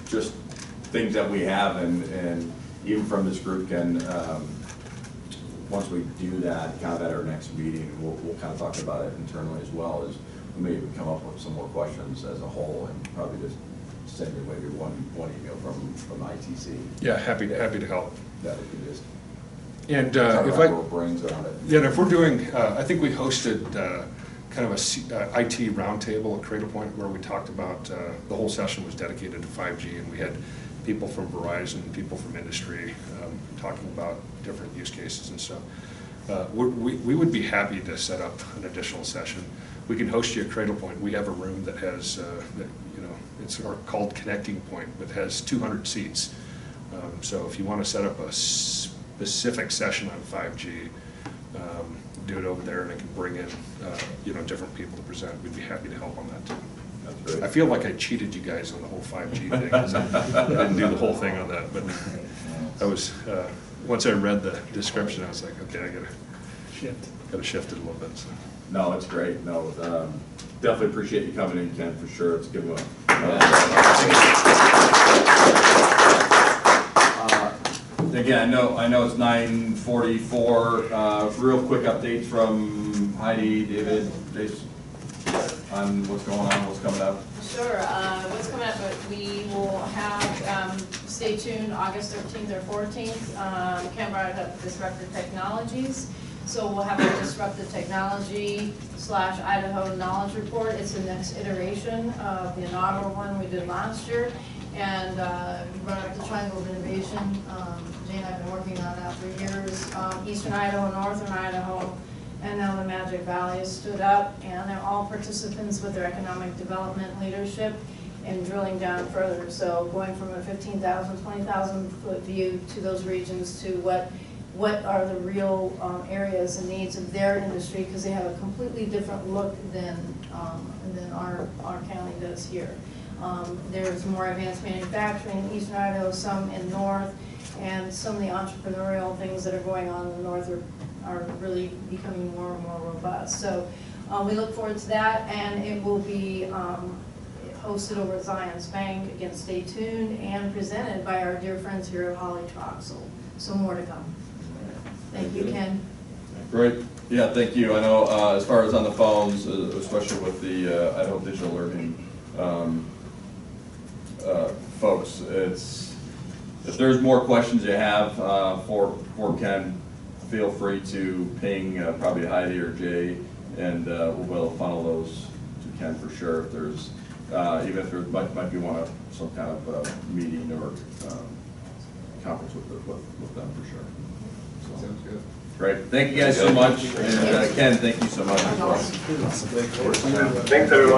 just things that we have, and even from this group can, once we do that, kind of at our next meeting, we'll kind of talk about it internally as well, as we may even come up with some more questions as a whole, and probably just send you maybe one email from ITC. Yeah, happy to help. That we can just And if our brains around it. Yeah, and if we're doing, I think we hosted kind of a IT roundtable at Cradlepoint, where we talked about, the whole session was dedicated to 5G, and we had people from Verizon, people from industry, talking about different use cases and stuff. We would be happy to set up an additional session. We can host you at Cradlepoint. We have a room that has, it's called Connecting Point, but has 200 seats. So if you want to set up a specific session on 5G, do it over there, and I can bring in, different people to present. We'd be happy to help on that too. That's great. I feel like I cheated you guys on the whole 5G thing, 'cause I didn't do the whole thing on that, but I was, once I read the description, I was like, okay, I gotta shift it a little bit. So. No, it's great. No, definitely appreciate you coming in, Ken, for sure. It's a good one. Again, I know it's 9:44. Real quick updates from Heidi, David, Jason. on what's going on, what's coming up? Sure, what's coming up, but we will have, stay tuned, August 13th or 14th, Ken brought up Disruptive Technologies. So we'll have a Disruptive Technology / Idaho Knowledge Report. It's the next iteration of the inaugural one we did last year. And we brought up the Triangle of Innovation. Jane and I have been working on that for years. Eastern Idaho, Northern Idaho, and now the Magic Valley has stood up, and they're all participants with their economic development leadership and drilling down further. So going from a 15,000, 20,000 foot view to those regions to what are the real areas and needs of their industry, because they have a completely different look than our county does here. There's more advanced manufacturing in Eastern Idaho, some in North, and some of the entrepreneurial things that are going on in the North are really becoming more and more robust. So we look forward to that, and it will be hosted over at Zion's Bank. Again, stay tuned, and presented by our dear friends here at Holly Troxel. So more to come. Thank you, Ken. Great. Yeah, thank you. I know as far as on the phones, especially with the Idaho Digital Learning folks, if there's more questions you have for Ken, feel free to ping probably Heidi or Jay, and we'll be able to funnel those to Ken for sure. If there's even if there might be some kind of meeting or conference with them for sure. So, sounds good. Great. Thank you guys so much, and Ken, thank you so much as well. Thanks, everyone.